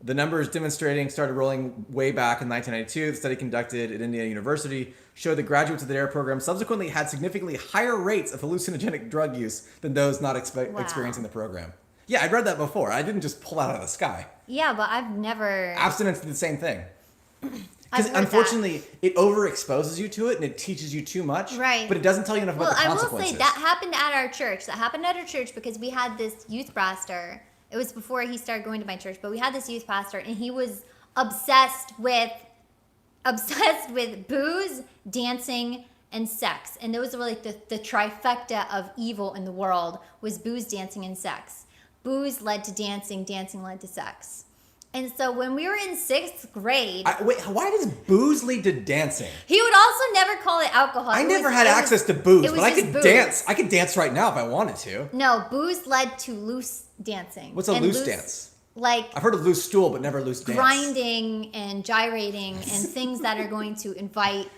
The numbers demonstrating started rolling way back in 1992. The study conducted at Indiana University showed that graduates of the Dare program subsequently had significantly higher rates of hallucinogenic drug use than those not experiencing the program. Yeah, I'd read that before. I didn't just pull out of the sky. Yeah, but I've never... Abstinence did the same thing. I've Because heard unfortunately, it overexposes you to it and it teaches you too much. Right. But it doesn't tell you enough about the I will consequences. say that happened at our church. That happened at our church because we had this youth pastor. It was before he started going to my church, but we had this youth pastor, and he was obsessed with booze, dancing, and sex. And those were like the trifecta of evil in the world was booze, dancing, and sex. Booze led to dancing, dancing led to sex. And so when we were in 6th grade... Wait, why does booze lead to dancing? He would also never call it alcohol. I never had access to booze, but I could booze. dance. I could dance right now if I wanted to. No, booze led to loose dancing. What's a And loose dance? Like I've heard of loose stool, but never loose dance. grinding and gyrating and things that are going to invite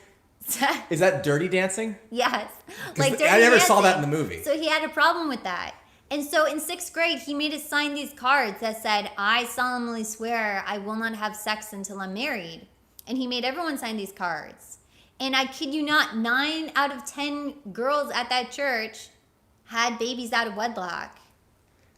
Is that Dirty Dancing? Yes. 'Cause Dirty I never saw that Dancing. in the movie. So he had a problem with that. And so in 6th grade, he made us sign these cards that said, I solemnly swear I will not have sex until I'm married. And he made everyone sign these cards. And I kid you not, 9 out of 10 girls at that church had babies out of wedlock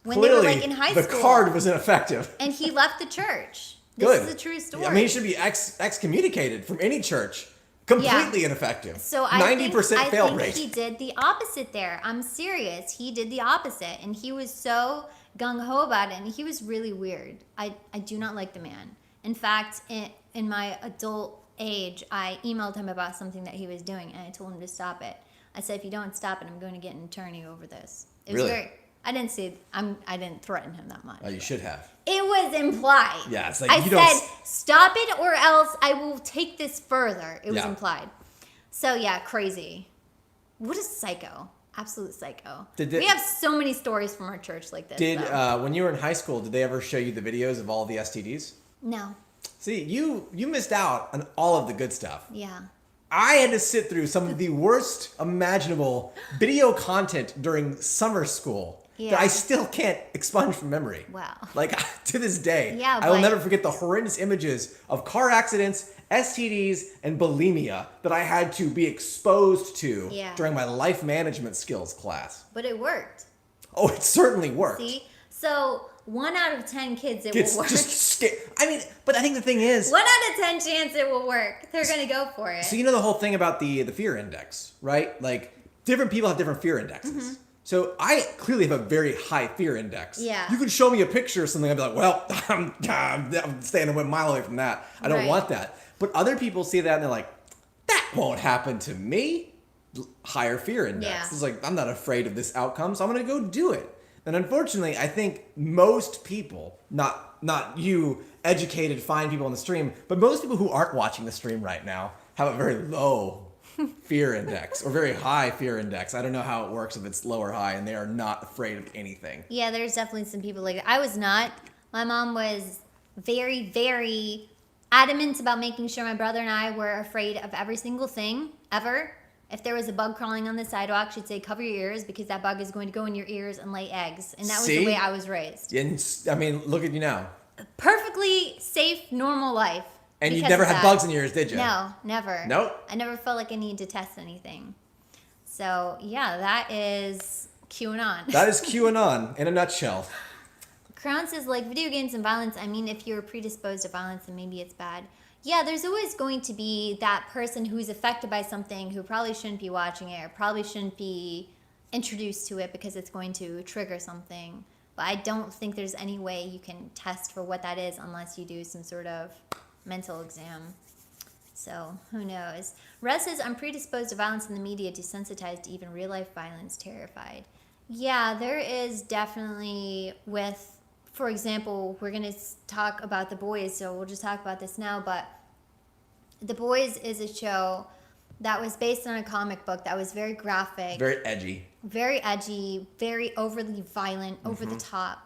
when they were Clearly, in high the school. card was ineffective. And he left the church. This Good. is a true story. I mean, he should be excommunicated from any church. Completely ineffective. So I 90% fail think rate. he did the opposite there. I'm serious. He did the opposite. And he was so gung-ho about it. And he was really weird. I do not like the man. In fact, in my adult age, I emailed him about something that he was doing. And I told him to stop it. I said, if you don't stop it, I'm going to get an attorney over this. It was Really? I didn't threaten him that much. Oh, you should have. It was implied. Yeah, it's like I you don't said, stop it or else I will take this further. It was Yeah. implied. So, yeah, crazy. What a psycho. Absolute psycho. We have so many stories from our church like this. though. When you were in high school, did they ever show you the videos of all the STDs? No. See, you missed out on all of the good stuff. Yeah. I had to sit through some of the worst imaginable video content during summer school Yeah. that I still can't expunge from memory. Wow. Like, to this day, Yeah, I will but- never forget the horrendous images of car accidents, STDs, and bulimia that I had to be exposed to Yeah. during my life management skills class. But it worked. Oh, it certainly worked. See? So, 1 out of 10 kids, it It's will work. just scared. I mean, but I think the thing is, 1 out of 10 chance it will work. They're going to go for it. so you know the whole thing about the fear index, right? Like, different people have different fear indexes. Mm-hmm. So I clearly have a very high fear index. Yeah. You could show me a picture or something, I'd be like, well, I'm staying a mile away from that. I don't Right. want that. But other people see that and they're like, that won't happen to me. Higher fear index. Yeah. It's like, I'm not afraid of this outcome, so I'm going to go do it. And unfortunately, I think most people, not you educated, fine people on the stream, but most people who aren't watching the stream right now have a very low fear index or very high fear index. I don't know how it works if it's low or high, and they are not afraid of anything. Yeah, there's definitely some people like that. I was not. My mom was very, very adamant about making sure my brother and I were afraid of every single thing ever. If there was a bug crawling on the sidewalk, she'd say, cover your ears because that bug is going to go in your ears and lay eggs. And that was See? the way I was raised. And I mean, look at you now. Perfectly safe, normal life. And you because never of had that. bugs in yours, did you? No, never. Nope. I never felt like I needed to test anything. So, yeah, that is QAnon. That is QAnon in a nutshell. Crown says, like video games and violence, I mean, if you're predisposed to violence, then maybe it's bad. Yeah, there's always going to be that person who's affected by something who probably shouldn't be watching it or probably shouldn't be introduced to it because it's going to trigger something. But I don't think there's any way you can test for what that is unless you do some sort of mental exam. So, who knows? Rez says, I'm predisposed to violence in the media, desensitized to even real-life violence, terrified. Yeah, there is definitely with, for example, we're going to talk about The Boys, so we'll just talk about this now, but The Boys is a show that was based on a comic book that was very graphic, Very edgy. very overly violent, over the top.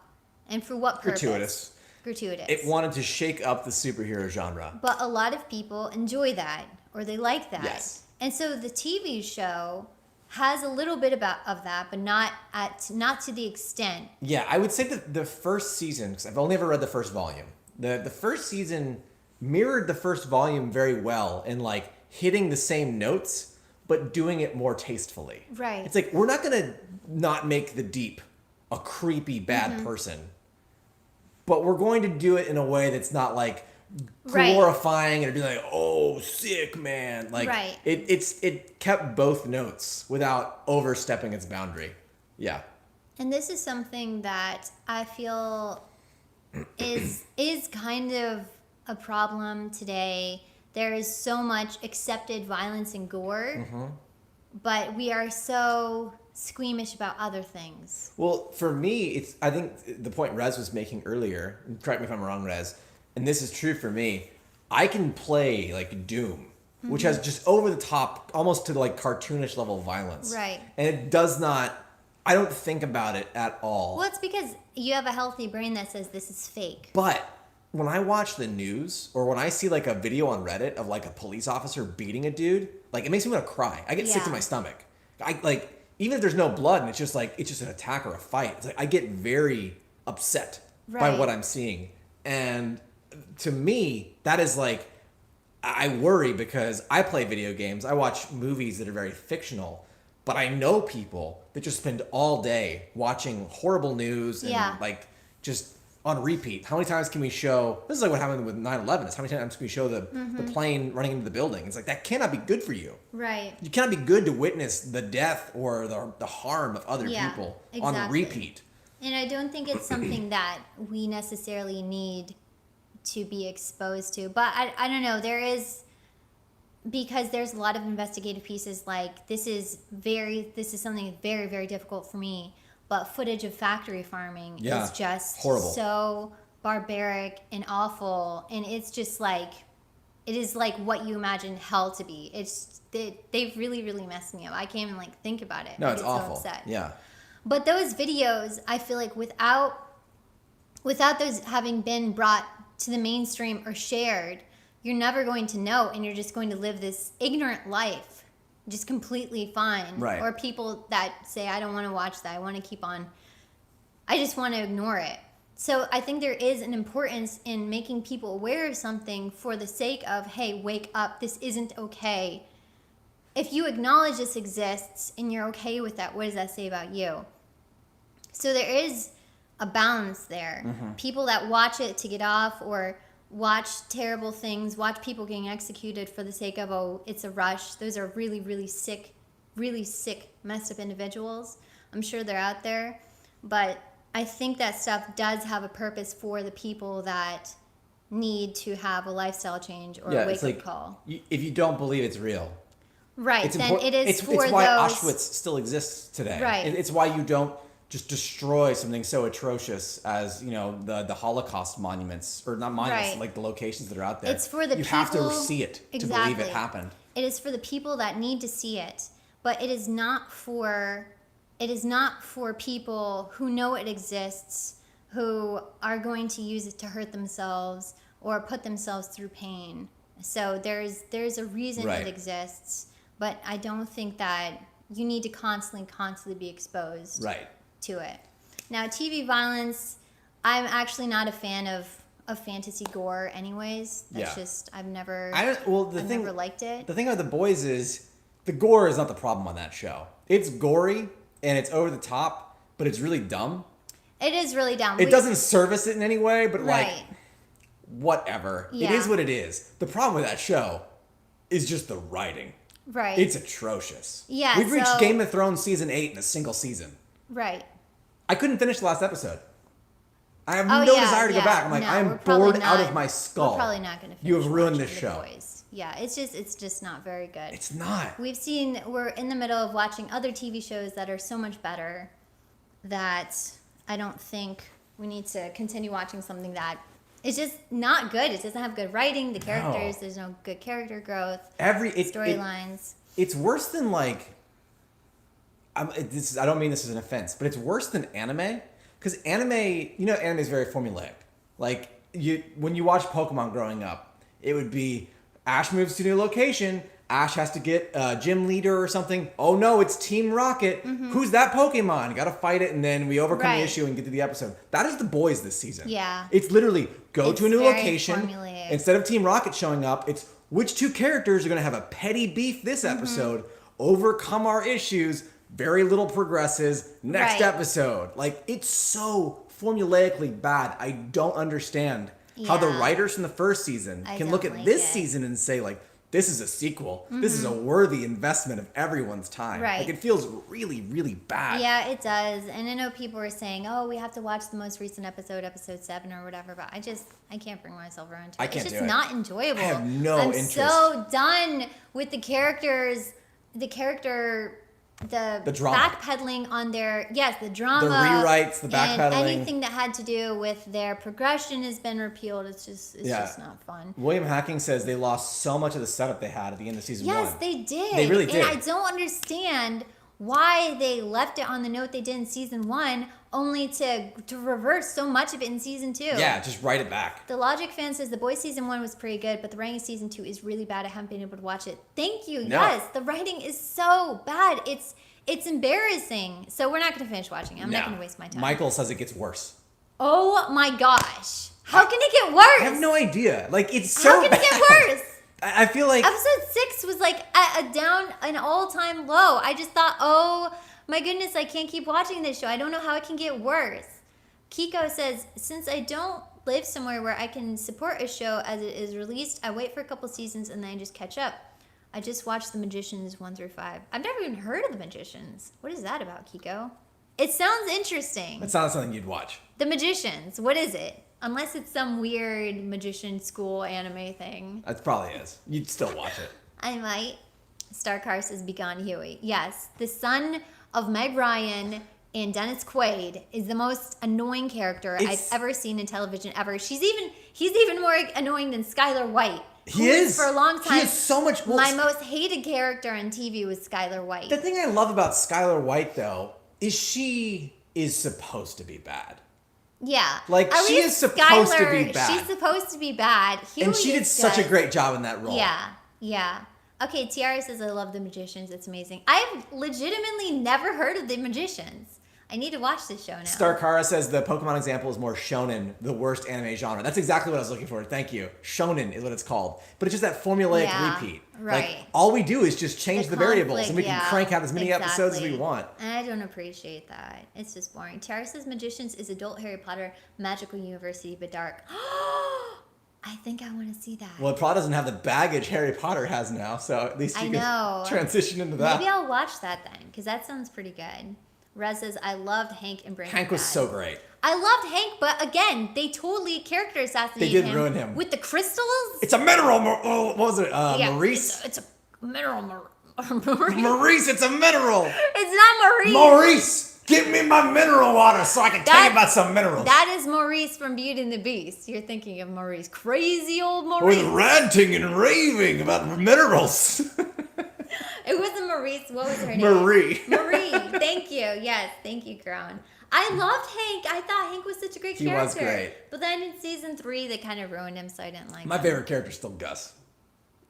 And for what purpose? Gratuitous. It wanted to shake up the superhero genre. But a lot of people enjoy that, or they like that. Yes. And so the TV show has a little bit of that, but not to the extent. Yeah, I would say that the first season, because I've only ever read the first volume, the first season mirrored the first volume very well in like hitting the same notes, but doing it more tastefully. Right. It's like, we're not going to not make the Deep a creepy bad person, but we're going to do it in a way that's not like Right. glorifying and be like, oh, sick, man. Like, Right. it kept both notes without overstepping its boundary. Yeah. And this is something that I feel is kind of a problem today. There is so much accepted violence and gore, but we are so squeamish about other things. Well, for me, I think the point Rez was making earlier, and correct me if I'm wrong, Rez, and this is true for me, I can play like Doom, which has just over the top, almost to like cartoonish level violence. Right. And it does not, I don't think about it at all. Well, it's because you have a healthy brain that says this is fake. But when I watch the news or when I see like a video on Reddit of like a police officer beating a dude, like it makes me want to cry. I get sick to my stomach. I like, even if there's no blood and it's just an attack or a fight, it's like I get very upset by what I'm seeing. And to me, that is like, I worry because I play video games. I watch movies that are very fictional, but I know people that just spend all day watching horrible news and like just on repeat. How many times can we show, this is like what happened with 9/11, is how many times can we show the plane running into the building? It's like, that cannot be good for you. Right. You cannot be good to witness the death or the harm of other people on repeat. And I don't think it's something that we necessarily need to be exposed to. But I don't know, because there's a lot of investigative pieces, like this is something very, very difficult for me. But footage of factory farming is just horrible. So barbaric and awful. And it's just like, it is like what you imagine hell to be. They've really, really messed me up. I can't even like think about it. No, it's awful. So upset. Yeah. But those videos, I feel like without those having been brought to the mainstream or shared, you're never going to know, and you're just going to live this ignorant life. Just completely fine. Right. Or people that say, I don't want to watch that. I want to keep on. I just want to ignore it. So I think there is an importance in making people aware of something for the sake of, hey, wake up. This isn't okay. If you acknowledge this exists and you're okay with that, what does that say about you? So there is a balance there. People that watch it to get off or watch terrible things, watch people getting executed for the sake of, oh, it's a rush. Those are really, really sick, messed up individuals. I'm sure they're out there. But I think that stuff does have a purpose for the people that need to have a lifestyle change or a wake-up call. If you don't believe it's real. Right, then it is for those... It's why Auschwitz still exists today. Right. It's why you don't just destroy something so atrocious as, you know, the Holocaust monuments, or not monuments, like the locations that are out there. It's for the you people... You have to see it to believe it happened. It is for the people that need to see it, but it is not for people who know it exists, who are going to use it to hurt themselves or put themselves through pain. So there's a reason it exists, but I don't think that you need to constantly be exposed to it. Now, TV violence, I'm actually not a fan of fantasy gore anyways. That's just, I've never liked it. The thing about The Boys is the gore is not the problem on that show. It's gory and it's over the top, but it's really dumb. It is really dumb. It doesn't service it in any way, but like, whatever. It is what it is. The problem with that show is just the writing. Right. It's atrocious. Yeah. We've reached Game of Thrones season 8 in a single season. Right. I couldn't finish the last episode. I have no desire to go back. I'm like, I am bored out of my skull. We're probably not going to finish. You have ruined this show. Yeah, it's just not very good. It's not. We're in the middle of watching other TV shows that are so much better that I don't think we need to continue watching something that is just not good. It doesn't have good writing. The characters, there's no good character growth. Storylines. It's worse than like. I don't mean this as an offense, but it's worse than anime. Because anime is very formulaic. Like, when you watch Pokemon growing up, it would be Ash moves to a new location, Ash has to get a gym leader or something. Oh no, it's Team Rocket. Who's that Pokemon? Gotta fight it, and then we overcome the issue and get to the episode. That is The Boys this season. Yeah. It's literally go to a new location. Formulaic. Instead of Team Rocket showing up, it's which two characters are gonna have a petty beef this episode, overcome our issues. Very little progresses. Next episode. Like, it's so formulaically bad. I don't understand how the writers from the first season can look at this season and say, like, this is a sequel. This is a worthy investment of everyone's time. Right. Like, it feels really, really bad. Yeah, it does. And I know people were saying, oh, we have to watch the most recent episode 7 or whatever. But I can't bring myself around to it. It's just not enjoyable. I have no interest. I'm so done with the characters, the drama. backpedaling on the drama, the rewrites, the backpedaling, and anything that had to do with their progression has been repealed. It's just not fun. William Hacking says they lost so much of the setup they had at the end of season 1. Yes, they did. They really did. And I don't understand why they left it on the note they did in season 1. only to reverse so much of it in season 2. Yeah, just write it back. The Logic fan says The Boys season 1 was pretty good, but the writing season 2 is really bad. I haven't been able to watch it. Thank you. No. Yes, the writing is so bad. It's embarrassing. So we're not going to finish watching it. I'm not going to waste my time. Michael says it gets worse. Oh my gosh. How can it get worse? I have no idea. Like, it's so How can bad. it get worse? I feel like... Episode 6 was like at an all-time low. I just thought, oh my goodness, I can't keep watching this show. I don't know how it can get worse. Kiko says, since I don't live somewhere where I can support a show as it is released, I wait for a couple seasons and then I just catch up. I just watched The Magicians 1 through 5. I've never even heard of The Magicians. What is that about, Kiko? It sounds interesting. It's not something you'd watch. The Magicians, what is it? Unless it's some weird magician school anime thing. It probably is. You'd still watch it. I might. Starcar says Begone Huey. Yes, the son of Meg Ryan and Dennis Quaid is the most annoying character I've ever seen in television ever. He's even more annoying than Skylar White. He is. For a long time. He is so much... my most hated character on TV was Skylar White. The thing I love about Skylar White, though, is she is supposed to be bad. Yeah. Like, At she least is supposed to be bad. She's supposed to be bad. Huey And she did is such a good. great job in that role. Yeah. Okay, Tiara says, I love The Magicians. It's amazing. I've legitimately never heard of The Magicians. I need to watch this show now. Starkara says the Pokemon example is more shonen, the worst anime genre. That's exactly what I was looking for. Thank you. Shonen is what it's called. But it's just that formulaic repeat. Right. Like, all we do is just change the variables and we can crank out as many episodes as we want. And I don't appreciate that. It's just boring. Tiara says Magicians is adult Harry Potter, magical university, but dark. I think I want to see that. Well, it probably doesn't have the baggage Harry Potter has now, so at least you can transition into that. Maybe I'll watch that then, because that sounds pretty good. Rez says, I loved Hank and Breaking Bad. Hank was so great. I loved Hank, but again, they totally character assassinated him. They did him. ruin him. With the crystals? It's a mineral. What was it? Maurice? It's a mineral. Maurice, it's a mineral. It's not Maurice. Maurice, give me my mineral water so I can tell you about some minerals. That is Maurice from Beauty and the Beast. You're thinking of Maurice. Crazy old Maurice. With ranting and raving about minerals. It wasn't Maurice. What was her name? Marie. Marie. Thank you. Yes. Thank you, Crown. I loved Hank. I thought Hank was such a great character. He was great. But then in season 3, they kind of ruined him, so I didn't like him. My favorite character is still Gus.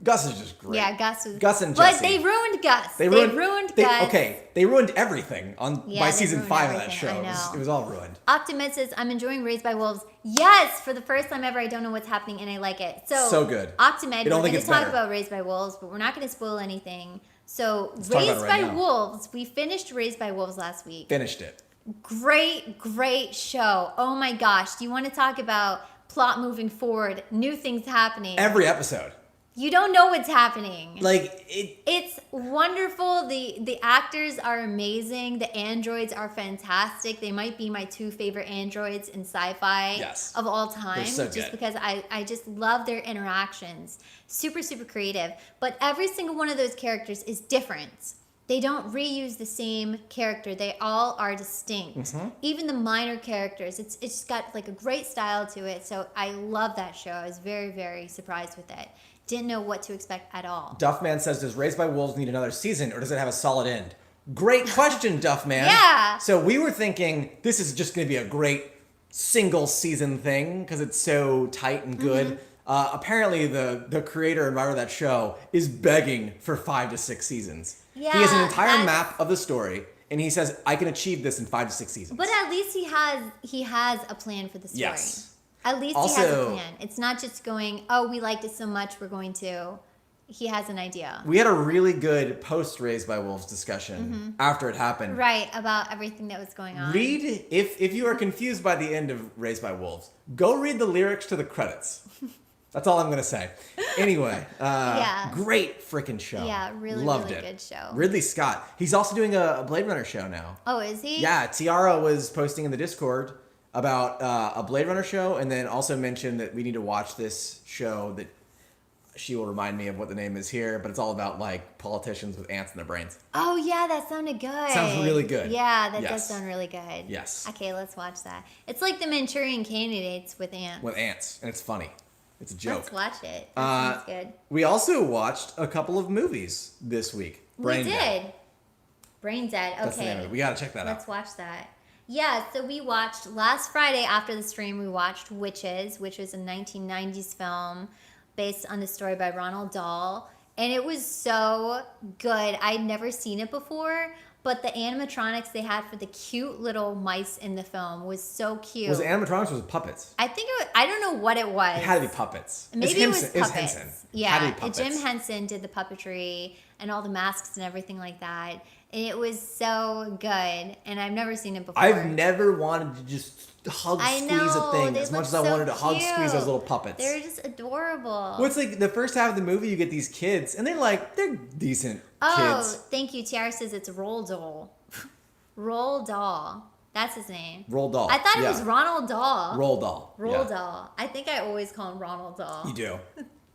Gus is just great. Yeah, Gus was... Gus and Jesse. But they ruined Gus. They ruined Gus. Gus. Okay, they ruined everything by season 5 of that show. I know. It was all ruined. Optimed says, I'm enjoying Raised by Wolves. Yes, for the first time ever, I don't know what's happening, and I like it. So good. Optimed, we're going to talk about Raised by Wolves, but we're not going to spoil anything. So, Raised by Wolves, we finished Raised by Wolves last week. Finished it. Great show. Oh my gosh. Do you want to talk about plot moving forward, new things happening? Every episode. You don't know what's happening. It's wonderful. The actors are amazing. The androids are fantastic. They might be my 2 favorite androids in sci-fi of all time. They're so just good. because I just love their interactions. Super creative. But every single one of those characters is different. They don't reuse the same character. They all are distinct. Mm-hmm. Even the minor characters. It's got like a great style to it. So I love that show. I was very surprised with it. Didn't know what to expect at all. Duffman says, does Raised by Wolves need another season or does it have a solid end? Great question, Duffman. Yeah. So we were thinking this is just going to be a great single season thing because it's so tight and good. Mm-hmm. Apparently the creator and writer of that show is begging for 5 to 6 seasons. Yeah, he has an entire map of the story and he says, I can achieve this in 5 to 6 seasons. But at least he has a plan for the story. Yes. At least he has a plan. It's not just going, oh, we liked it so much, we're going to. He has an idea. We had a really good post Raised by Wolves discussion after it happened. Right, about everything that was going on. Read, if you are confused by the end of Raised by Wolves, go read the lyrics to the credits. That's all I'm going to say. Anyway, great freaking show. Yeah, really good show. Ridley Scott. He's also doing a Blade Runner show now. Oh, is he? Yeah, Tiara was posting in the Discord about a Blade Runner show and then also mentioned that we need to watch this show that she will remind me of what the name is here, but it's all about like politicians with ants in their brains. Oh yeah, that sounded good. Sounds really good. Yeah, that does sound really good. Yes. Okay, let's watch that. It's like the Manchurian Candidates with ants. With ants, and it's funny. It's a joke. Let's watch it. That sounds good. We also watched a couple of movies this week. We did. Brain Dead. Okay. That's the name of it. We gotta check that out. Let's watch that. Yeah, so we watched last Friday after the stream. We watched Witches, which was a 1990s film based on the story by Ronald Dahl, and it was so good. I'd never seen it before, but the animatronics they had for the cute little mice in the film was so cute. Was it animatronics or was it puppets? I think it was, I don't know what it was. It had to be puppets. Maybe it was puppets. It was Henson. Yeah, Had to be puppets. Jim Henson did the puppetry and all the masks and everything like that. And it was so good. And I've never seen it before. I've never wanted to just hug, squeeze a thing they as much look as I so wanted to hug, squeeze those cute. little puppets. They're just adorable. Well, it's like the first half of the movie, you get these kids, and they're decent Oh, kids. thank you. Tiara says it's Roll Doll. Roll Doll. That's his name. Roll Doll. I thought it Yeah. was Ronald Dahl. Roll Doll. Roll Yeah. Doll. I think I always call him Ronald Dahl. You do.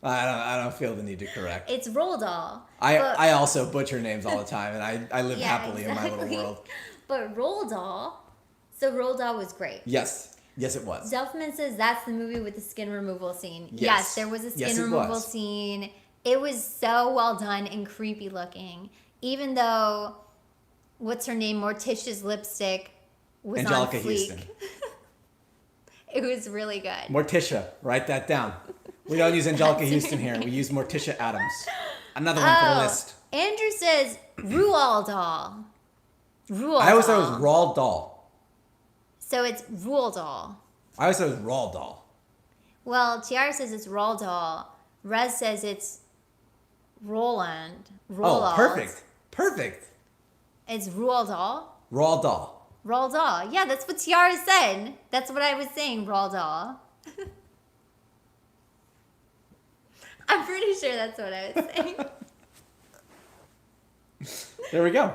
I don't feel the need to correct. It's Roll Doll. I also butcher names all the time, and I live happily in my little world. But Roll Doll. So Roll Doll was great. Yes, it was. Delphman says that's the movie with the skin removal scene. Yes. There was a Yes, skin it removal was. scene. It was so well done and creepy looking. Even though, what's her name, Morticia's lipstick was Angelica on fleek. Houston. It was really good. Morticia, write that down. We don't use Angelica That's Houston her here. We name. use Morticia Adams. Another one for the list. Andrew says Roald Dahl. Roald I always thought it Dahl. was Roald Dahl. So it's Roald Dahl. I always thought it was Roald Dahl. Well, Tiara says it's Roald Dahl. Rez says it's Roland. Roald. Oh, perfect. It's Roald Dahl. Roald Dahl. Roald Dahl. Yeah, that's what Tiara said. That's what I was saying, Roald Dahl. I'm pretty sure that's what I was saying. There we go.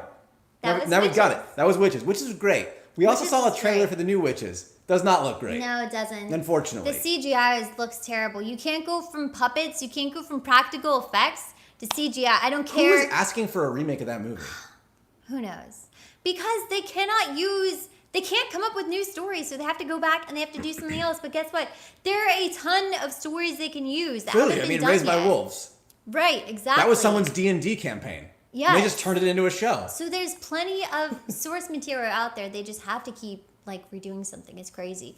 That was now we got it. Witches. That was Witches. Witches was great. We also Witches saw a was trailer great. for the new Witches. Does not look great. No, it doesn't. Unfortunately. The CGI looks terrible. You can't go from puppets, you can't go from practical effects to CGI. I don't Who care. was asking for a remake of that movie? Who knows? Because they can't come up with new stories, so they have to go back and they have to do something else. But guess what? There are a ton of stories they can use that Clearly, haven't I been mean, done Raised by yet. Wolves. Right, exactly. That was someone's D&D campaign. Yes. They just turned it into a show. So there's plenty of source material out there. They just have to keep redoing something. It's crazy.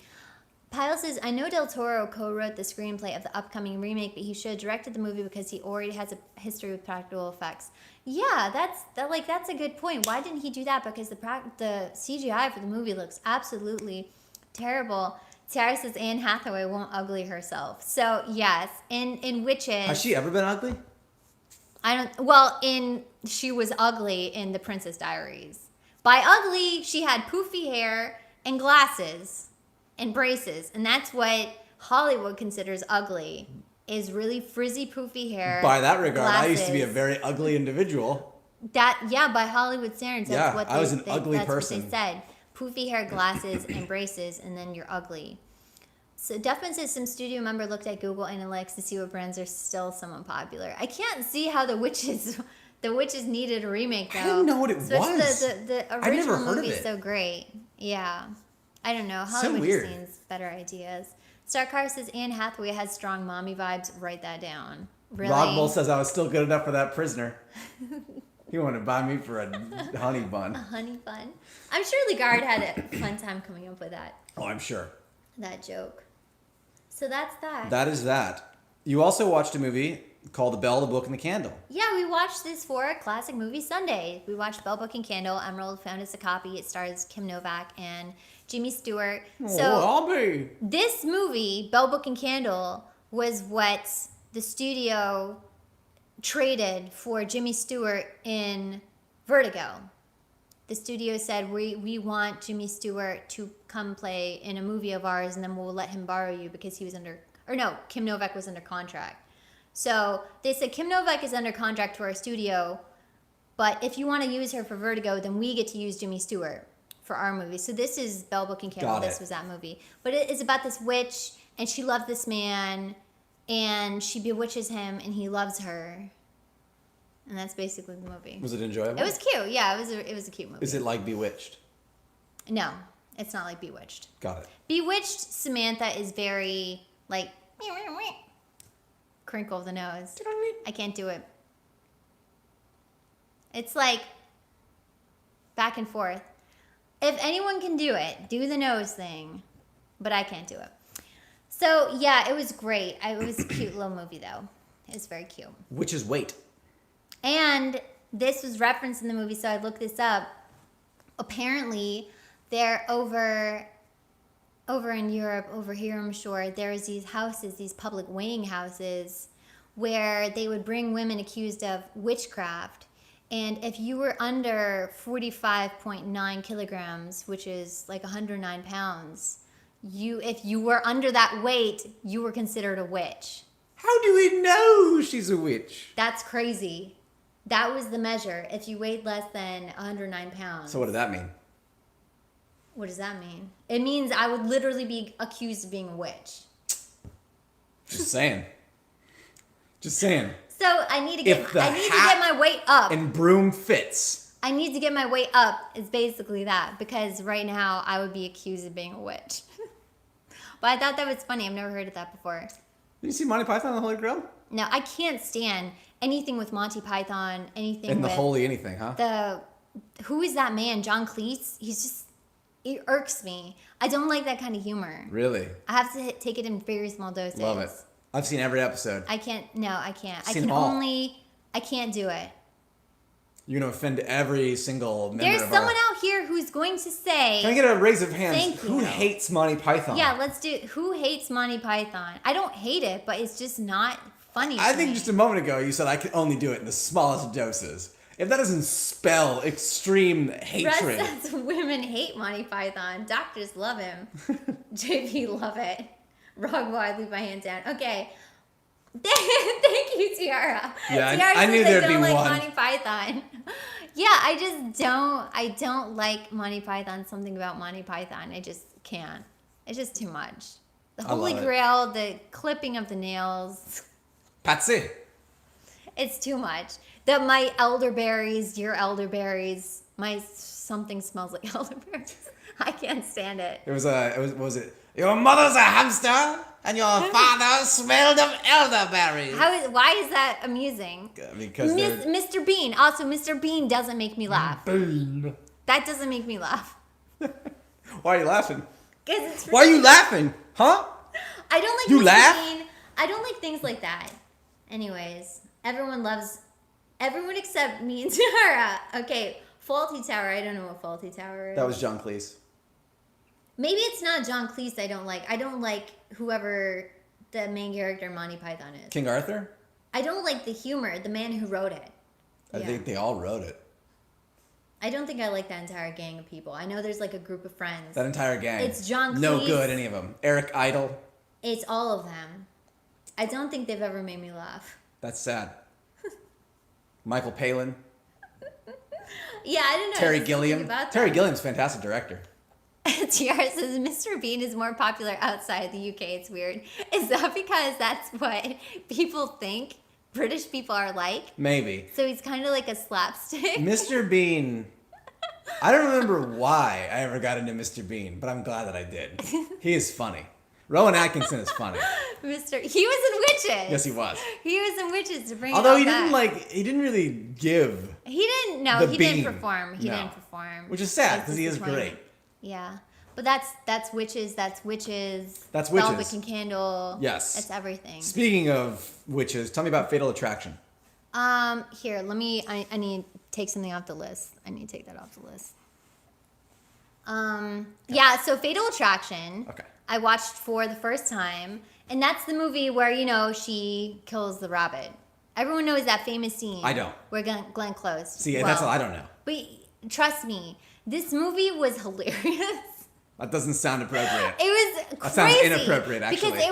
Pyle says, I know Del Toro co-wrote the screenplay of the upcoming remake, but he should have directed the movie because he already has a history with practical effects. Yeah, that's a good point. Why didn't he do that? Because the CGI for the movie looks absolutely terrible. Tiara says Anne Hathaway won't ugly herself. So yes, in Witches. Has she ever been ugly? She was ugly in The Princess Diaries. By ugly, she had poofy hair and glasses and braces, and that's what Hollywood considers ugly, is really frizzy poofy hair. By that regard, I used to be a glasses. very ugly individual. By Hollywood standards, that's Yeah, what I was an ugly that's person. what they said. Poofy hair, glasses, and braces, and then you're ugly. So Duffman says some studio member looked at Google Analytics to see what brands are still somewhat popular. I can't see how the Witches needed a remake though. I didn't know what it Especially was. The I've never original heard of movie's it. so great. Yeah. I don't know. So Hollywood weird. just needs better ideas. Starcar says Anne Hathaway has strong mommy vibes. Write that down. Really? Rodbull says I was still good enough for that prisoner. He wanted to buy me for a honey bun. A honey bun. I'm sure Legard had a fun time coming up with Oh, I'm sure. that joke. So that's that. That is that. You also watched a movie called The Bell, the Book, and the Candle. Yeah, we watched this for Classic Movie Sunday. We watched Bell, Book, and Candle. Emerald found us a copy. It stars Kim Novak and Jimmy Stewart. So I'll be. this movie, Bell, Book, and Candle, was what the studio traded for Jimmy Stewart in Vertigo. The studio said, we want Jimmy Stewart to come play in a movie of ours, and then we'll let him borrow you because he was Kim Novak was under contract. So they said, Kim Novak is under contract to our studio, but if you want to use her for Vertigo, then we get to use Jimmy Stewart for our movie. So this is Bell, Book, and Candle. Got it. This was that movie. But it is about this witch, and she loved this man, and she bewitches him, and he loves her. And that's basically the movie. Was it enjoyable? It was cute. Yeah, it was a cute movie. Is it like Bewitched? No, it's not like Bewitched. Got it. Bewitched, Samantha is very, crinkle of the nose. I can't do it. It's like back and forth. If anyone can do it, do the nose thing. But I can't do it. So, yeah, it was great. It was a cute little movie, though. It was very cute. Witch's Weight. And this was referenced in the movie, so I looked this up. Apparently, they're over in Europe, over here, I'm sure, there's these houses, these public weighing houses, where they would bring women accused of witchcraft. And if you were under 45.9 kilograms, which is like 109 pounds, if you were under that weight, you were considered a witch. How do we know she's a witch? That's crazy. That was the measure. If you weighed less than 109 pounds. So what does that mean? What does that mean? It means I would literally be accused of being a witch. Just saying. Just saying. So I need to get my weight up. And broom fits. I need to get my weight up. Is basically that, because right now I would be accused of being a witch. But I thought that was funny. I've never heard of that before. Did you see Monty Python and the Holy Grail? No, I can't stand anything with Monty Python. Anything And the with holy anything, huh? who is that man? John Cleese. It irks me. I don't like that kind of humor. Really? I have to take it in very small doses. Love it. I've seen every episode. I can't. No, I can't. Seen them all. I can't do it. You're going to offend every single member There's of someone out here who's going to say. Can I get a raise of hands? Thank Who you. hates Monty Python? Yeah, let's do. Who hates Monty Python? I don't hate it, but it's just not funny. I to think me. just a moment ago you said I can only do it in the smallest doses. If that doesn't spell extreme hatred. Russ says women hate Monty Python. Doctors love him. JP love it. Wrong I leave my hands down. Okay. Thank you, Tiara. Yeah, Tiara I says knew there'd don't be like one. Monty Python. Yeah, I don't like Monty Python. Something about Monty Python. I just can't. It's just too much. The Holy love it. Grail, the clipping of the nails. Patsy. It's too much. My elderberries, your elderberries, my something smells like elderberries. I can't stand it. What was it? Your mother's a hamster and your father smelled of elderberries. Why is that amusing? Because Mr. Bean. Also, Mr. Bean doesn't make me laugh. Bean. That doesn't make me laugh. Why are you laughing? 'Cause it's Why are you laughing? Huh? I don't like You Mr. laugh? Bean. I don't like things like that. Anyways, everyone except me and Tara. Okay, Faulty Tower. I don't know what Faulty Tower is. That was John Cleese. Maybe it's not John Cleese I don't like. I don't like whoever the main character in Monty Python is. King Arthur? I don't like the humor, the man who wrote it. I think they all wrote it. I don't think I like that entire gang of people. I know there's like a group of friends. That entire gang. It's John Cleese. No good, any of them. Eric Idle. It's all of them. I don't think they've ever made me laugh. That's sad. Michael Palin. Yeah, I don't know. Terry Just thinking Gilliam. about Terry that. Gilliam's a fantastic director. TR says Mr. Bean is more popular outside the UK. It's weird. Is that because that's what people think British people are like? Maybe. So he's kind of like a slapstick. Mr. Bean. I don't remember why I ever got into Mr. Bean, but I'm glad that I did. He is funny. Rowan Atkinson is funny. He was in Witches. Yes, he was. He was in Witches to bring Although it he all didn't back. he didn't really give, He didn't. No, the he Bean. didn't perform. He No. didn't perform. which is sad That's because he is disappointing. great. Yeah, but that's Witches. That's Witches. That's Witches. Velvet and Candle. Yes. That's everything. Speaking of witches, tell me about Fatal Attraction. Here, let me. I need to take something off the list. I need to take that off the list. Yeah. So Fatal Attraction. Okay. I watched for the first time, and that's the movie where she kills the rabbit. Everyone knows that famous scene. I don't. Where Glenn Close. See, that's all I don't know. But trust me, this movie was hilarious. That doesn't sound appropriate. It was crazy. That sounds inappropriate, actually. Because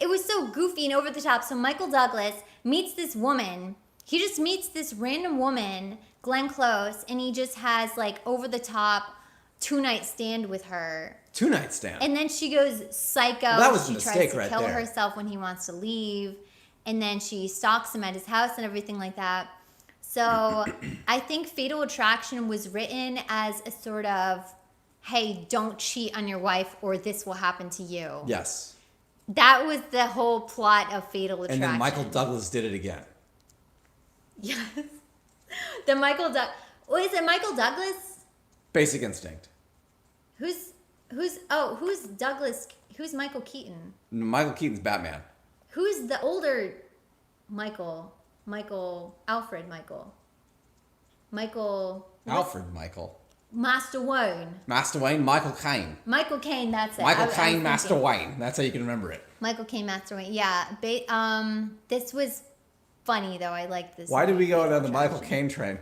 it was so goofy and over the top. So Michael Douglas meets this woman. He just meets this random woman, Glenn Close, and he just has like over the top 2-night stand with her. 2-night stand. And then she goes psycho. Well, that was a she mistake tries to right kill there. herself when he wants to leave. And then she stalks him at his house and everything like that. So I think Fatal Attraction was written as a sort of, hey, don't cheat on your wife or this will happen to you. Yes. That was the whole plot of Fatal Attraction. And then Michael Douglas did it again. Yes. The Michael Douglas. Is it Michael Douglas? Basic Instinct. Who's Douglas? Who's Michael Keaton? Michael Keaton's Batman. Who's the older Michael? Alfred Michael. Alfred Michael. Master Wayne. Master Wayne, Michael Caine. Michael Caine, that's it. Michael I was Caine, Master thinking. Wayne. That's how you can remember it. Michael Caine, Master Wayne. Yeah. This was funny, though. I liked this. Why did we go down the attraction. Michael Caine train?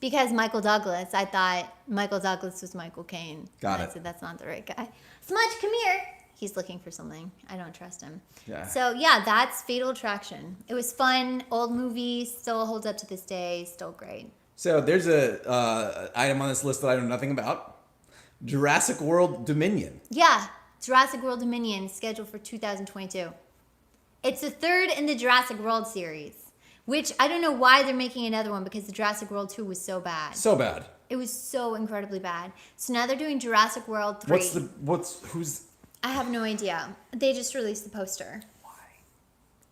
Because Michael Douglas. I thought Michael Douglas was Michael Caine. Got I it. said, that's not the right guy. Smudge, come here. He's looking for something. I don't trust him. Yeah. So, yeah, that's Fatal Attraction. It was fun. Old movie. Still holds up to this day. Still great. So there's a item on this list that I know nothing about. Jurassic World Dominion. Yeah. Jurassic World Dominion scheduled for 2022. It's the third in the Jurassic World series, which I don't know why they're making another one because the Jurassic World 2 was so bad. So bad. It was so incredibly bad. So now they're doing Jurassic World 3. Who's... I have no idea. They just released the poster. Why?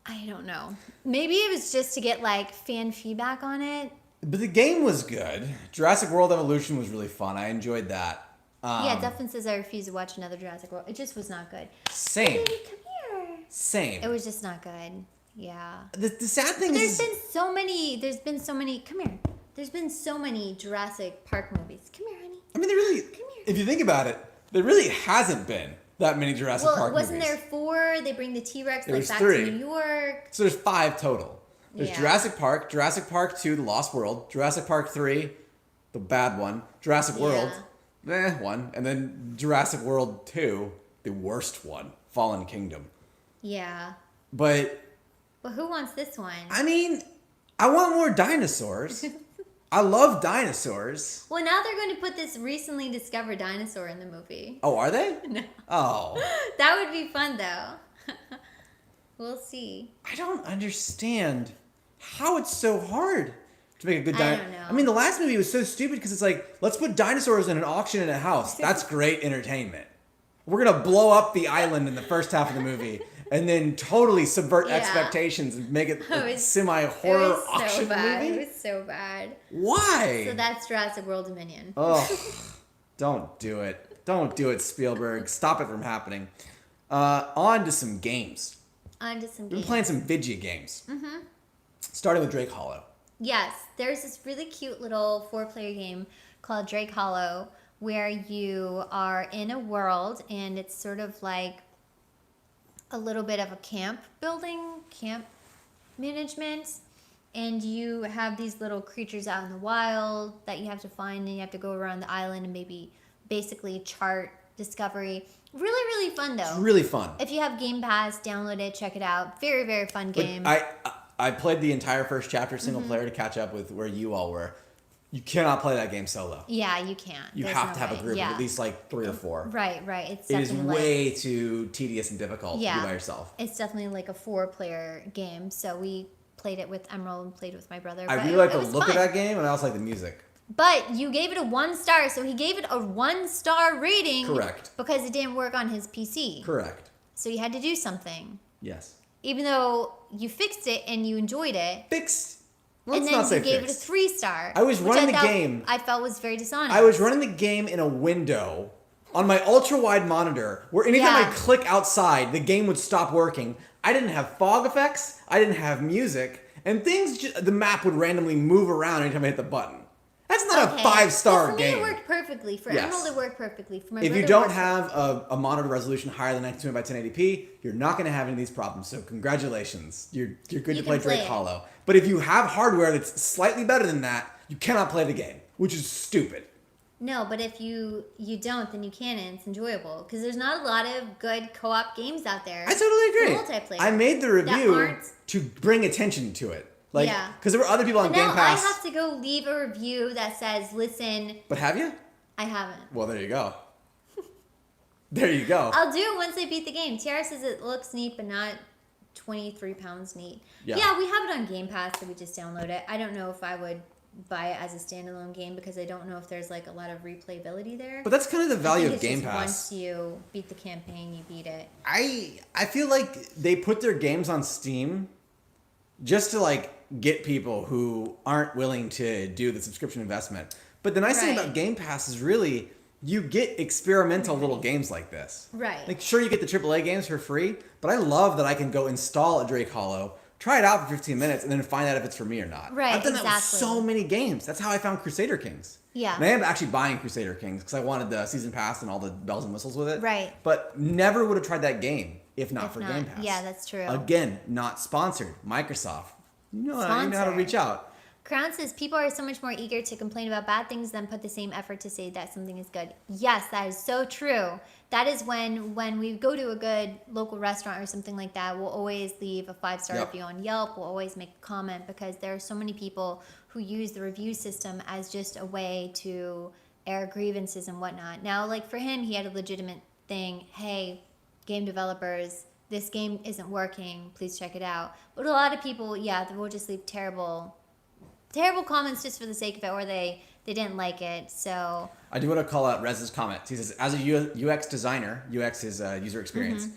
I don't know. Maybe it was just to get like fan feedback on it. But the game was good. Jurassic World Evolution was really fun. I enjoyed that. Yeah, Duffin says I refuse to watch another Jurassic World. It just was not good. Same. Baby, come here. Same. It was just not good. Yeah. The sad thing But is... there's been so many, come here. There's been so many Jurassic Park movies. Come here, honey. I mean, there really... Come here. If you think about it, there really hasn't been that many Jurassic Park Well, movies. wasn't there 4? They bring the T-Rex like There's back 3. to New York. So there's 5 total. There's Yeah. Jurassic Park 2, The Lost World, Jurassic Park 3, the bad one, Jurassic World, 1, and then Jurassic World 2, the worst one, Fallen Kingdom. Yeah. But, But who wants this one? I mean, I want more dinosaurs. I love dinosaurs. Well, now they're going to put this recently discovered dinosaur in the movie. Oh, are they? No. Oh. That would be fun, though. We'll see. I don't understand how it's so hard to make a good I dinosaur. don't know. I mean, the last movie was so stupid because it's like, let's put dinosaurs in an auction in a house. That's great entertainment. We're going to blow up the island in the first half of the movie and then totally subvert Yeah. expectations and make it a It semi-horror was so auction bad. movie. It was so bad. Why? So that's Jurassic World Dominion. Oh, don't do it. Don't do it, Spielberg. Stop it from happening. On to some games. On to some We've been games. playing some video games. Mm-hmm. Starting with Drake Hollow. Yes, there's this really cute little 4-player game called Drake Hollow where you are in a world and it's sort of like a little bit of a camp management, and you have these little creatures out in the wild that you have to find, and you have to go around the island and maybe basically chart discovery. Really, really fun though. It's really fun. If you have Game Pass, download it, check it out. Very, very fun game. But I played the entire first chapter single player to catch up with where you all were. You cannot play that game solo. Yeah, you can't. You There's have no to have way. a group Yeah. of at least like 3 or 4. Right, right. It's It is definitely way too tedious and difficult to Yeah. do by yourself. It's definitely like a 4-player game. So we played it with Emerald and played it with my brother. I but really it- like it the was look fun. of that game, and I also like the music. But you gave it a 1 star, so he gave it a 1-star rating. Correct. Because it didn't work on his PC. Correct. So you had to do something. Yes. Even though you fixed it and you enjoyed it. Fixed. Let's and not then say you gave fixed. it a 3-star. I was which running the thought- game. I felt was very dishonest. I was running the game in a window on my ultra-wide monitor where anytime Yeah. I click outside, the game would stop working. I didn't have fog effects. I didn't have music. And the map would randomly move around anytime I hit the button. That's not Okay. a 5-star Well, for game. me, it worked perfectly. For Yes. Emerald, it worked perfectly. For my If you brother, it don't worked have perfectly. a monitor resolution higher than 1920 by 1080p, you're not going to have any of these problems. So congratulations, you're good You to can play play Drake it. Hollow. But if you have hardware that's slightly better than that, you cannot play the game, which is stupid. No, but if you don't, then you can, and it's enjoyable. Because there's not a lot of good co-op games out there. I totally agree. For multiplayer. I made the that review aren't- to bring attention to it, like Yeah. because there were other people on But Game now Pass. I have to go leave a review that says, listen, But have you? I haven't. Well, there you go. There you go. I'll do it once I beat the game. Tiara says it looks neat, but not 23 pounds neat. Yeah. Yeah, we have it on Game Pass, so we just download it. I don't know if I would buy it as a standalone game because I don't know if there's like a lot of replayability there. But that's kind of the I value think of it's Game just Pass. Once you beat the campaign, you beat it. I feel like they put their games on Steam just to like get people who aren't willing to do the subscription investment. But the nice thing Right. about Game Pass is really you get experimental little games like this. Right. Like, sure, you get the AAA games for free, but I love that I can go install a Drake Hollow, try it out for 15 minutes, and then find out if it's for me or not. Right, I've done that with exactly. so many games. That's how I found Crusader Kings. Yeah. And I am actually buying Crusader Kings because I wanted the season pass and all the bells and whistles with it. Right. But never would have tried that game if not If for not- Game Pass. yeah, that's true. Again, not sponsored. Microsoft. You know how to Sponsor. reach out. Crown says people are so much more eager to complain about bad things than put the same effort to say that something is good. Yes, that is so true. That is when we go to a good local restaurant or something like that, we'll always leave a 5-star Yep. review on Yelp. We'll always make a comment because there are so many people who use the review system as just a way to air grievances and whatnot. Now, like for him, he had a legitimate thing. Hey, game developers, this game isn't working. Please check it out. But a lot of people, yeah, they will just leave terrible comments just for the sake of it, or they didn't like it. So I do want to call out Rez's comments. He says, as a UX designer, UX is user experience,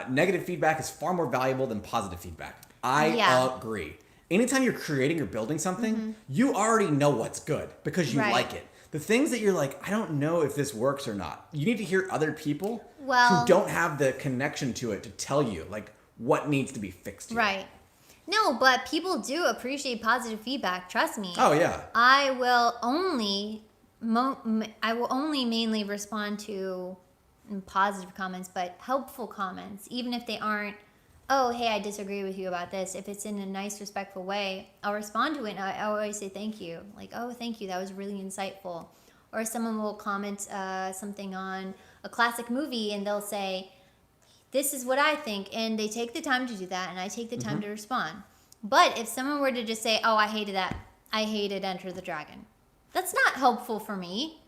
negative feedback is far more valuable than positive feedback. I Yeah. agree. Anytime you're creating or building something, you already know what's good because you Right. like it. The things that you're like, I don't know if this works or not. You need to hear other people Well- who don't have the connection to it to tell you like what needs to be fixed. Here. right. No, but people do appreciate positive feedback. Trust me. Oh yeah. I will only mainly respond to positive comments, but helpful comments, even if they aren't, oh, hey, I disagree with you about this. If it's in a nice, respectful way, I'll respond to it, and I always say thank you. Like, oh, thank you, that was really insightful. Or someone will comment something on a classic movie, and they'll say, this is what I think, and they take the time to do that, and I take the time to respond. But if someone were to just say, oh, I hated that, I hated Enter the Dragon, that's not helpful for me.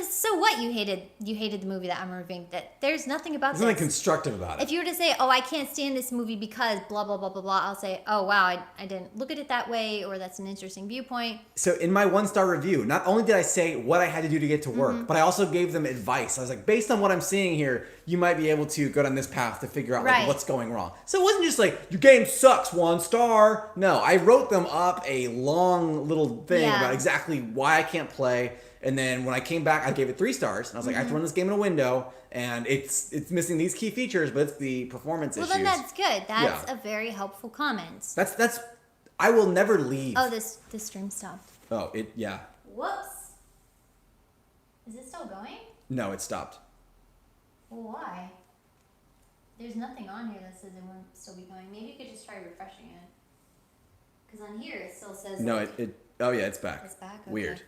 So what? You hated the movie that I'm reviewing. That there's nothing about There's nothing this. constructive about it. If you were to say, oh, I can't stand this movie because blah blah blah blah blah, I'll say, oh wow, I didn't look at it that way, or that's an interesting viewpoint. So in my 1-star review, not only did I say what I had to do to get to work, but I also gave them advice. I was like, based on what I'm seeing here, you might be able to go down this path to figure out like, Right. what's going wrong. So it wasn't just like, your game sucks, 1 star. No, I wrote them up a long little thing Yeah. about exactly why I can't play. And then when I came back, I gave it 3 stars. And I was like, I have to run this game in a window, and it's missing these key features, but it's the performance Well, issues. then that's good. That's Yeah. a very helpful comment. That's I will never leave. Oh, this stream stopped. Oh, yeah. Whoops. Is it still going? No, it stopped. Well, why? There's nothing on here that says it won't still be going. Maybe you could just try refreshing it. Because on here it still says No, like, oh yeah, it's back. It's back? Okay. Weird.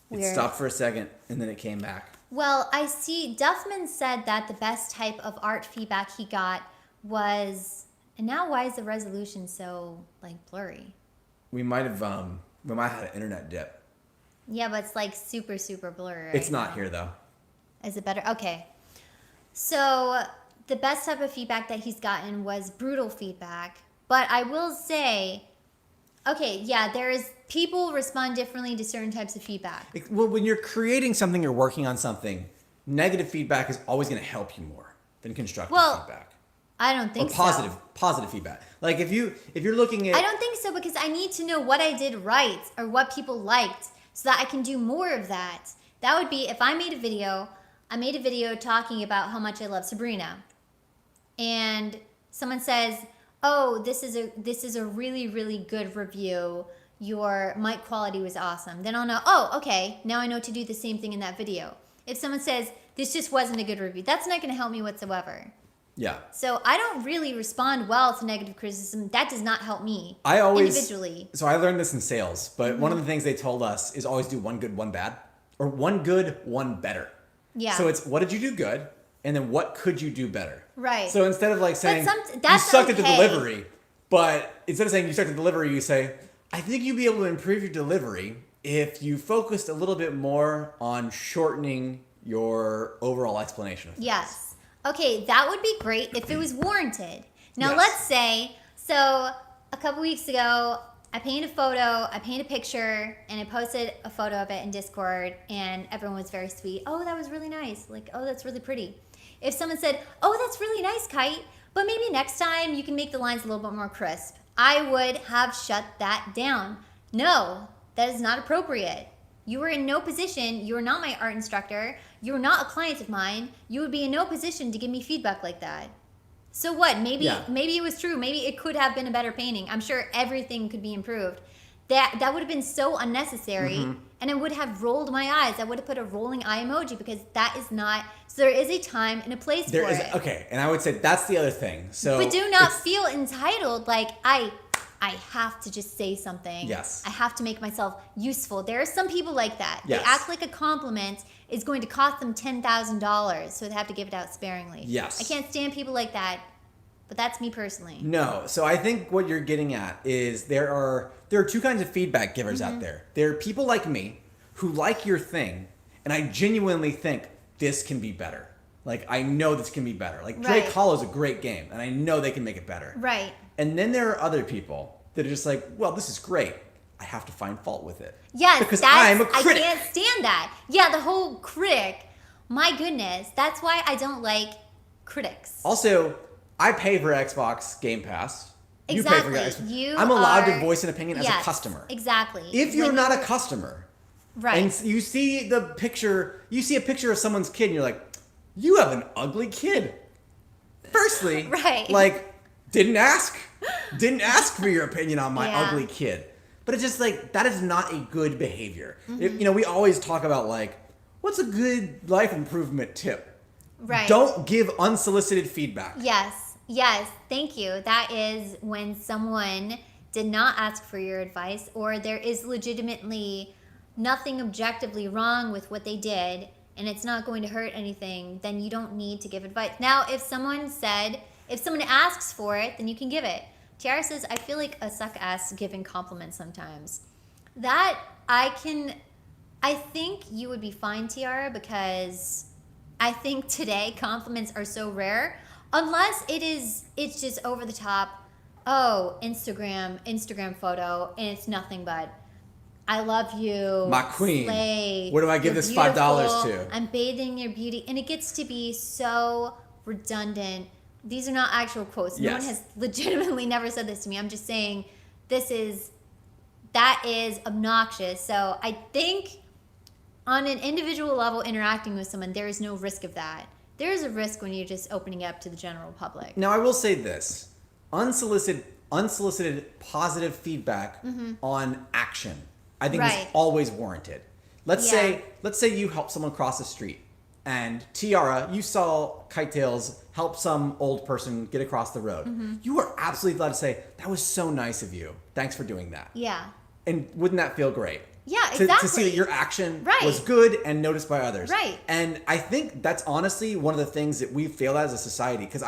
It Weird. stopped for a second and then it came back. Well, I see Duffman said that the best type of art feedback he got was, and now why is the resolution so like blurry? We might have had an internet dip. Yeah, but it's like super, super blurry. It's right not now. here though. Is it better? Okay. So the best type of feedback that he's gotten was brutal feedback. But I will say, okay, yeah, people respond differently to certain types of feedback. Well, when you're creating something, you're working on something, negative feedback is always going to help you more than constructive feedback. I don't think Or positive feedback. Like if you're looking at I don't think so, because I need to know what I did right or what people liked so that I can do more of that. That would be if I made a video talking about how much I love Sabrina, and someone says, oh, this is a really, really good review. Your mic quality was awesome. Then I'll know, oh, okay, now I know to do the same thing in that video. If someone says, this just wasn't a good review, that's not going to help me whatsoever. yeah. So I don't really respond well to negative criticism. That does not help me individually. So I learned this in sales, but one of the things they told us is always do one good, one bad, or one good, one better. Yeah. So it's what did you do good, and then what could you do better? Right. So instead of like saying you that's sucked at the okay. delivery, but instead of saying you sucked at the delivery, you say, I think you'd be able to improve your delivery if you focused a little bit more on shortening your overall explanation of things. Yes. Okay, that would be great if it was warranted. Now Yes. let's say, so a couple weeks ago, I painted a picture, and I posted a photo of it in Discord, and everyone was very sweet. Oh, that was really nice. Like, oh, that's really pretty. If someone said, oh, that's really nice, Kite, but maybe next time you can make the lines a little bit more crisp, I would have shut that down. No, that is not appropriate. You were in no position. You're not my art instructor. You're not a client of mine. You would be in no position to give me feedback like that. So what? Maybe it was true. Maybe it could have been a better painting. I'm sure everything could be improved. That would have been so unnecessary, and it would have rolled my eyes. I would have put a rolling eye emoji because that is not. So there is a time and a place for it. Okay, and I would say that's the other thing. So, but do not feel entitled. Like I have to just say something. Yes. I have to make myself useful. There are some people like that. Yes. They act like a compliment is going to cost them $10,000, so they have to give it out sparingly. Yes. I can't stand people like that. But that's me personally. No. So I think what you're getting at is there are two kinds of feedback givers out there. There are people like me who like your thing, and I genuinely think this can be better. Like, I know this can be better. Like, Drake Hollow's a great game, and I know they can make it better. Right. And then there are other people that are just like, well, this is great. I have to find fault with it. Yes, because I'm a critic. I can't stand that. Yeah, the whole critic. My goodness. That's why I don't like critics. Also, I pay for Xbox Game Pass. Exactly. You pay for Xbox. I'm allowed to voice an opinion as a customer. Exactly. If you're not a customer, right, and you see a picture of someone's kid, and you're like, you have an ugly kid. Firstly, like, didn't ask for your opinion on my ugly kid. But it's just like, that is not a good behavior. We always talk about, like, what's a good life improvement tip? Right. Don't give unsolicited feedback. Yes, thank you. That is when someone did not ask for your advice, or there is legitimately nothing objectively wrong with what they did, and it's not going to hurt anything, then you don't need to give advice. Now, if someone asks for it, then you can give it. Tiara says, I feel like a suck ass giving compliments sometimes. That I think you would be fine, Tiara, because I think today compliments are so rare. Unless it's just over the top, Instagram photo, and it's nothing but, I love you, my queen. Slay, what do I give this $5 to? I'm bathing in your beauty, and it gets to be so redundant. These are not actual quotes. No one has legitimately never said this to me. I'm just saying that is obnoxious. So I think on an individual level, interacting with someone, there is no risk of that. There is a risk when you're just opening up to the general public. Now, I will say this. Unsolicited positive feedback on action, I think, is always warranted. Let's say you help someone cross the street, and Tiara, you saw KiteTales help some old person get across the road. You are absolutely allowed to say, that was so nice of you. Thanks for doing that. Yeah. And wouldn't that feel great? Yeah, exactly. To see that your action was good and noticed by others. Right. And I think that's honestly one of the things that we've failed at as a society. Because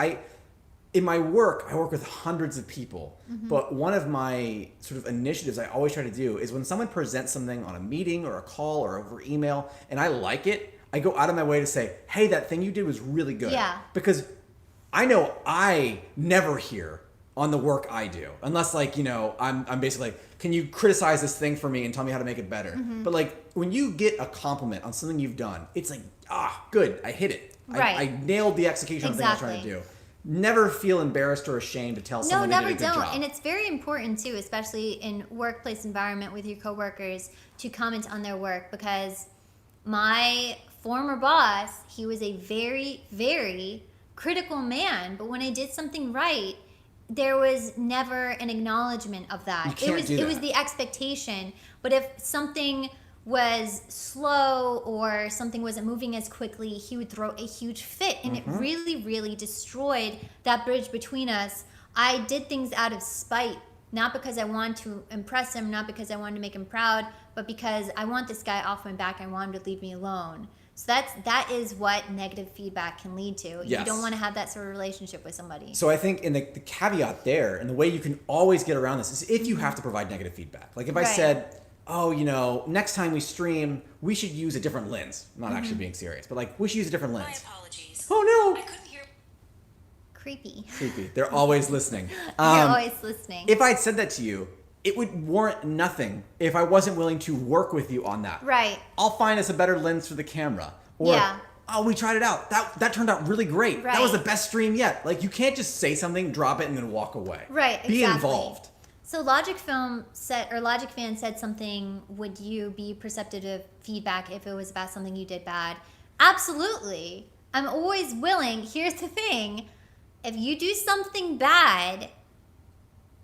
in my work, I work with hundreds of people. But one of my sort of initiatives I always try to do is when someone presents something on a meeting or a call or over email, and I like it, I go out of my way to say, hey, that thing you did was really good. Yeah. Because I know I never hear on the work I do. Unless, like, I'm basically like, can you criticize this thing for me and tell me how to make it better? But, like, when you get a compliment on something you've done, it's like, good, I hit it. Right. I nailed the execution of the thing I was trying to do. Never feel embarrassed or ashamed to tell someone they did a good job. No, never don't. And it's very important, too, especially in workplace environment with your coworkers, to comment on their work. Because my former boss, he was a very, very critical man. But when I did something right, there was never an acknowledgement of that. It was the expectation. But if something was slow or something wasn't moving as quickly, he would throw a huge fit, and it really, really destroyed that bridge between us. I did things out of spite, not because I wanted to impress him, not because I wanted to make him proud, but because I want this guy off my back. I want him to leave me alone. So that is what negative feedback can lead to. Yes. You don't want to have that sort of relationship with somebody. So I think in the caveat there, and the way you can always get around this, is if you have to provide negative feedback. Like if I said, next time we stream, we should use a different lens. I'm not actually being serious, but like, we should use a different lens. My apologies. Oh no! I couldn't hear. Creepy. They're always listening. They're always listening. If I'd said that to you, it would warrant nothing if I wasn't willing to work with you on that. Right. I'll find us a better lens for the camera. Or, we tried it out. That turned out really great. Right. That was the best stream yet. Like, you can't just say something, drop it, and then walk away. Right, Be involved. So Logic Fan said something, would you be perceptive of feedback if it was about something you did bad? Absolutely. I'm always willing. Here's the thing. If you do something bad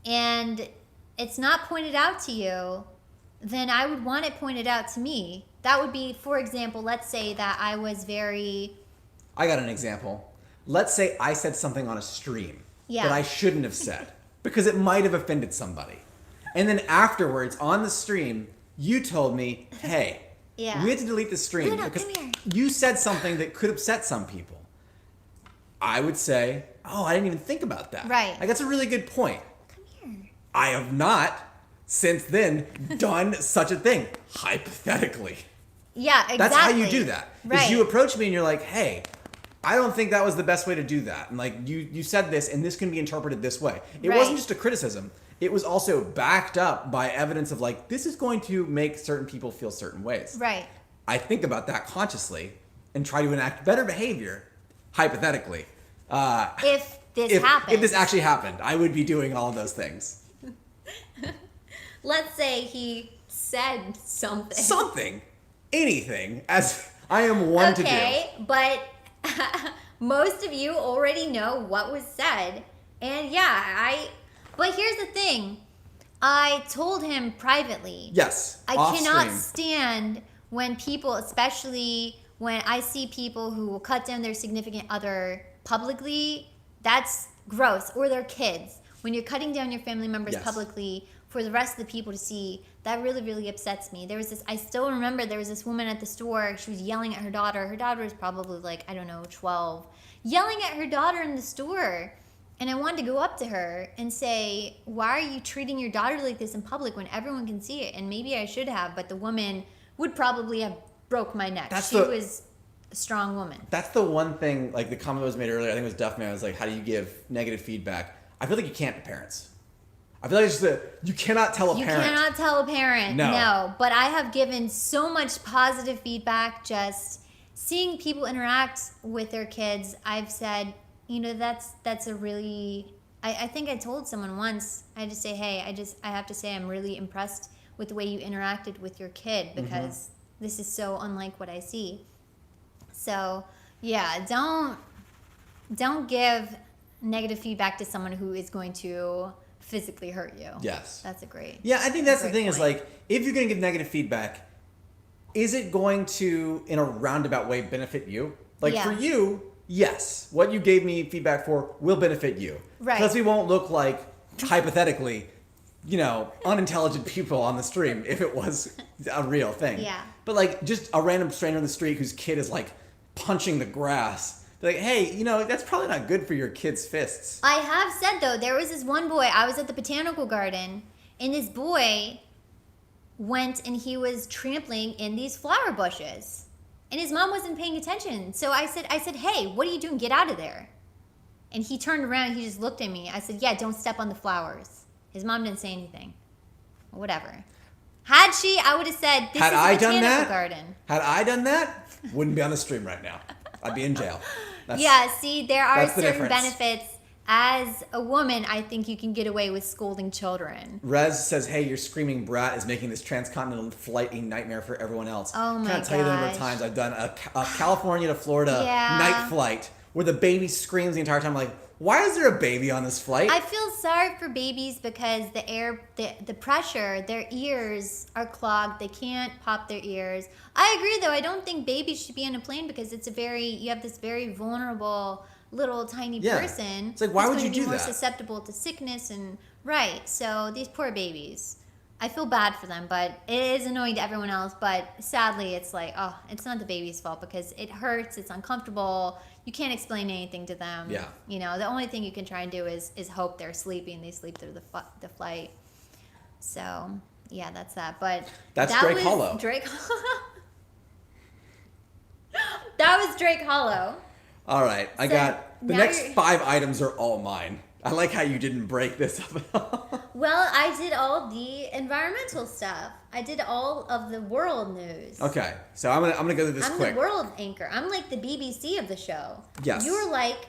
and it's not pointed out to you, then I would want it pointed out to me. That would be, for example, let's say that I was very... I got an example. Let's say I said something on a stream that I shouldn't have said because it might have offended somebody. And then afterwards on the stream, you told me, hey, we had to delete the stream Luna, because come here. you said something that could upset some people. I would say, oh, I didn't even think about that. Right. Like, that's a really good point. Come here. I have not, since then, done such a thing, hypothetically. Yeah, exactly. That's how you do that. Right. Is you approach me and you're like, hey, I don't think that was the best way to do that. And like, you said this, and this can be interpreted this way. It wasn't just a criticism. It was also backed up by evidence of like, this is going to make certain people feel certain ways. Right. I think about that consciously and try to enact better behavior, hypothetically. If this happens. If this actually happened, I would be doing all of those things. Let's say he said something. Something. Anything. As I am one to do. Okay, but most of you already know what was said. And but here's the thing. I told him privately. Yes. I off cannot stream. stand when people, especially when I see people who will cut down their significant other publicly. That's gross. Or their kids. When you're cutting down your family members publicly for the rest of the people to see, that really, really upsets me. I still remember there was this woman at the store. She was yelling at her daughter. Her daughter was probably like, 12, yelling at her daughter in the store. And I wanted to go up to her and say, why are you treating your daughter like this in public when everyone can see it? And maybe I should have, but the woman would probably have broke my neck. She was a strong woman. That's the one thing, like the comment that was made earlier, I think it was Duffman, was like, how do you give negative feedback? I feel like you can't to parents. I feel like it's just you cannot tell a parent. You cannot tell a parent, no. But I have given so much positive feedback just seeing people interact with their kids. I've said, that's a really... I think I told someone once, I just say, hey, I have to say I'm really impressed with the way you interacted with your kid because this is so unlike what I see. So, yeah, don't give negative feedback to someone who is going to physically hurt you. Yes. That's a great... Yeah, I think that's the thing point. is like, if you're going to give negative feedback, is it going to, in a roundabout way, benefit you? Like for you, yes. What you gave me feedback for will benefit you. Right. Because we won't look like, hypothetically, unintelligent people on the stream if it was a real thing. Yeah. But like, just a random stranger on the street whose kid is like punching the grass. Like, hey, that's probably not good for your kid's fists. I have said, though, there was this one boy, I was at the botanical garden, and this boy went and he was trampling in these flower bushes. And his mom wasn't paying attention. So I said, hey, what are you doing? Get out of there. And he turned around, he just looked at me. I said, yeah, don't step on the flowers. His mom didn't say anything. Whatever. Had she, I would have said, this is a botanical garden. Had I done that, wouldn't be on the stream right now. I'd be in jail. See, there are certain difference. benefits. As a woman, I think you can get away with scolding children. Rez says, hey, your screaming brat is making this transcontinental flight a nightmare for everyone else. Oh my Can't tell you the number of times I've done a California to Florida night flight where the baby screams the entire time. I'm like, why is there a baby on this flight? I feel sorry for babies because the pressure, their ears are clogged. They can't pop their ears. I agree, though. I don't think babies should be on a plane because you have this very vulnerable little tiny person. It's like, why would you do that? More susceptible to sickness so these poor babies. I feel bad for them, but it is annoying to everyone else. But sadly, it's like, it's not the baby's fault because it hurts. It's uncomfortable. You can't explain anything to them. Yeah. The only thing you can try and do is hope they're sleeping. They sleep through the flight. So yeah, that's that. But that's Drake Hollow. That was Drake Hollow. All right, I got the next 5 items are all mine. I like how you didn't break this up at all. Well, I did all the environmental stuff. I did all of the world news. Okay, so I'm gonna go through this quick. I'm the world anchor. I'm like the BBC of the show. Yes. You're like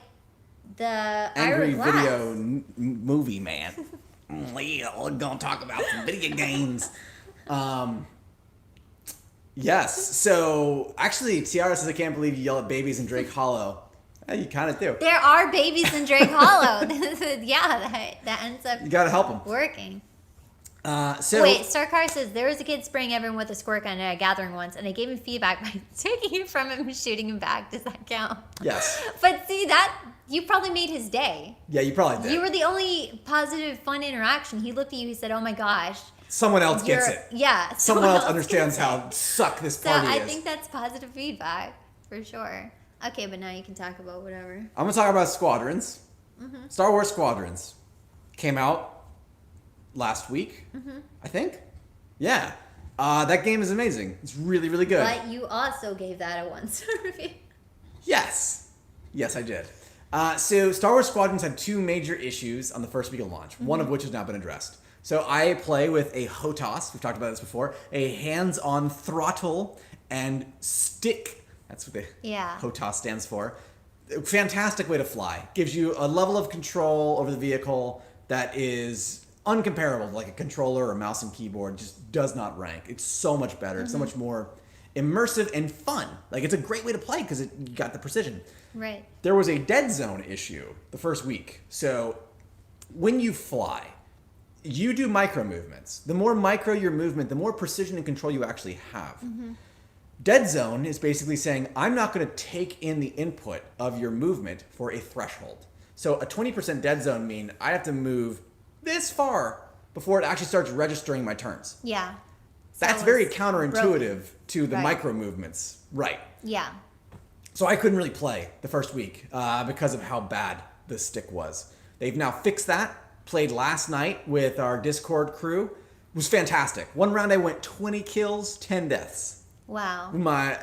the Angry Ira Glass. video movie man. We're gonna talk about some video games. Yes. So actually, Tiara says, "I can't believe you yell at babies in Drake Hollow." You kind of do. There are babies in Drake Hollow. Yeah, that ends up You gotta help them. working. So Wait, Starcar says there was a kid spraying everyone with a squirt gun at a gathering once, and I gave him feedback by taking it from him and shooting him back. Does that count? Yes. But see, that you probably made his day. Yeah, you probably did. You were the only positive, fun interaction. He looked at you. He said, "Oh my gosh." Someone else gets it. Yeah. Someone else understands gets it. how suck this So party I is. think that's positive feedback for sure. Okay, but now you can talk about whatever. I'm gonna talk about Squadrons. Mm-hmm. Star Wars Squadrons came out last week, I think. Yeah, that game is amazing. It's really, really good. But you also gave that a 1-star review. Yes, I did. So Star Wars Squadrons had two major issues on the first week of launch, one of which has now been addressed. So I play with a HOTAS, we've talked about this before, a hands-on throttle and stick. That's what the Yeah. HOTAS stands for. Fantastic way to fly. Gives you a level of control over the vehicle that is uncomparable, like a controller or mouse and keyboard. Just does not rank. It's so much better. It's so much more immersive and fun. Like, it's a great way to play because you got the precision. Right. There was a dead zone issue the first week. So when you fly, you do micro movements. The more micro your movement, the more precision and control you actually have. Dead zone is basically saying, I'm not going to take in the input of your movement for a threshold. So a 20% dead zone means I have to move this far before it actually starts registering my turns. Yeah. That's So very it's counterintuitive broken. to the Right. micro movements. Right. Yeah. So I couldn't really play the first week because of how bad the stick was. They've now fixed that. Played last night with our Discord crew. It was fantastic. One round I went 20 kills, 10 deaths. Wow.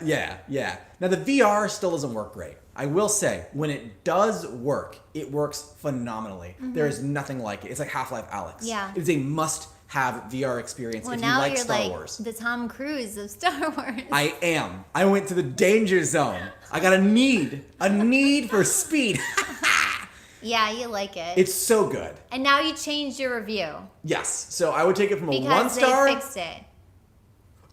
Yeah. Now the VR still doesn't work great. I will say, when it does work, it works phenomenally. There is nothing like it. It's like Half-Life Alyx. Yeah. It is a must-have VR experience Well, if you now like you're Star like Wars. the Tom Cruise of Star Wars. I am. I went to the danger zone. I got a need for speed. Yeah, you like it. It's so good. And now you changed your review Yes. So I would take it from a because 1 star they fixed it.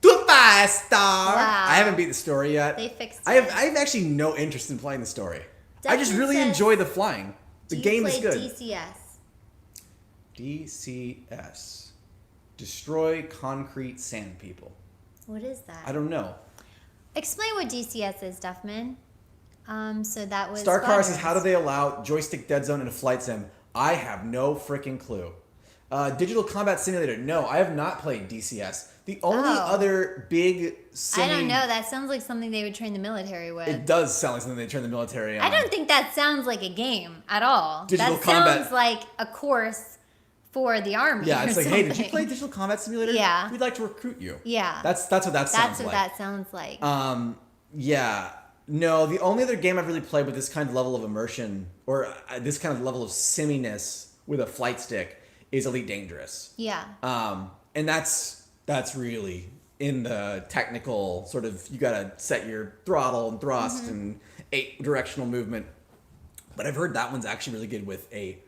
to a 5 star. Wow. I haven't beat the story yet. They fixed I it. have actually no interest in playing the story. I just Dustin really says, enjoy the flying. The Do game you is play good. DCS? DCS. Destroy concrete sand people. What is that? I don't know. Explain what DCS is, Duffman. So that was Starcar says, Squadrons. how do they allow joystick dead zone in a flight sim? I have no freaking clue. Digital Combat Simulator. No, I have not played DCS. The only other big sim... I don't know. That sounds like something they would train the military with. It does sound like something they turn the military on. I don't think that sounds like a game at all. Digital that combat. sounds like a course for the army. Yeah, it's like, hey, did you something. play Digital Combat Simulator? Yeah. We'd like to recruit you. Yeah. That's what that That's sounds what like. that sounds like. Yeah. No, the only other game I've really played with this kind of level of immersion or this kind of level of simminess with a flight stick is Elite Dangerous. Yeah. And that's really in the technical sort of, you gotta set your throttle and thrust and 8 directional movement. But I've heard that one's actually really good with a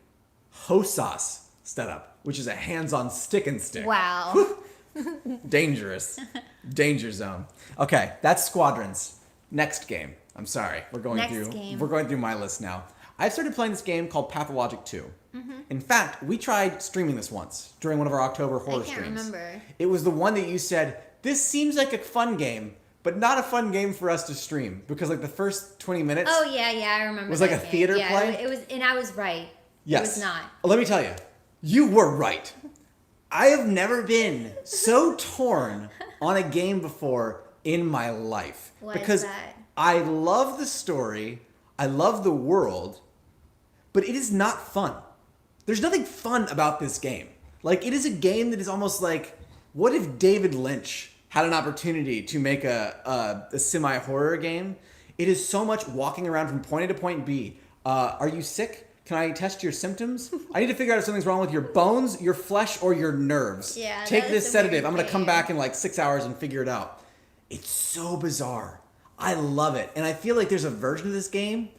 HOSAS setup, which is a hands-on stick and stick. Wow. Dangerous. Danger zone. Okay, that's Squadrons. Next game. I'm sorry. We're going through my list now. I started playing this game called Pathologic 2. In fact, we tried streaming this once during one of our October horror I can't streams. remember. It was the one that you said, this seems like a fun game, but not a fun game for us to stream because like the first 20 minutes Oh yeah, I remember. was that like a game. theater yeah, play? It was, and I was right. Yes. It was not. Let me tell you, you were right. I have never been so torn on a game before in my life. Why because is that? I love the story, I love the world, but it is not fun. There's nothing fun about this game. Like, it is a game that is almost like, what if David Lynch had an opportunity to make a semi-horror game? It is so much walking around from point A to point B. Are you sick? Can I test your symptoms? I need to figure out if something's wrong with your bones, your flesh, or your nerves. Yeah, Take that this is a sedative. weird I'm going to come game. back in like 6 hours and figure it out. It's so bizarre. I love it. And I feel like there's a version of this game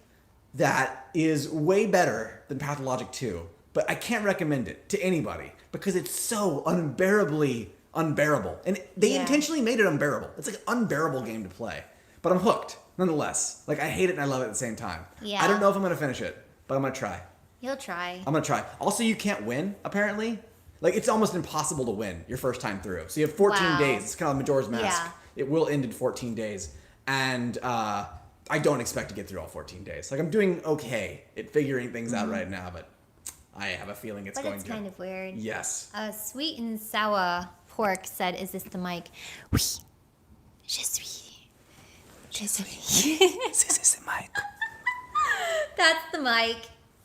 that is way better than Pathologic 2. but I can't recommend it to anybody because it's so unbearably unbearable. And they intentionally made it unbearable. It's like an unbearable game to play. But I'm hooked, nonetheless. Like, I hate it and I love it at the same time. Yeah. I don't know if I'm going to finish it, but I'm going to try. You'll try. I'm going to try. Also, you can't win, apparently. Like, it's almost impossible to win your first time through. So you have 14 days. It's kind of like Majora's Mask. Yeah. It will end in 14 days. And I don't expect to get through all 14 days. Like, I'm doing okay at figuring things out right now, but I have a feeling it's going to. But it's kind of weird. Yes. Sweet and Sour Pork said, is this the mic? Oui. Je suis. Je suis. This is the mic. That's the mic.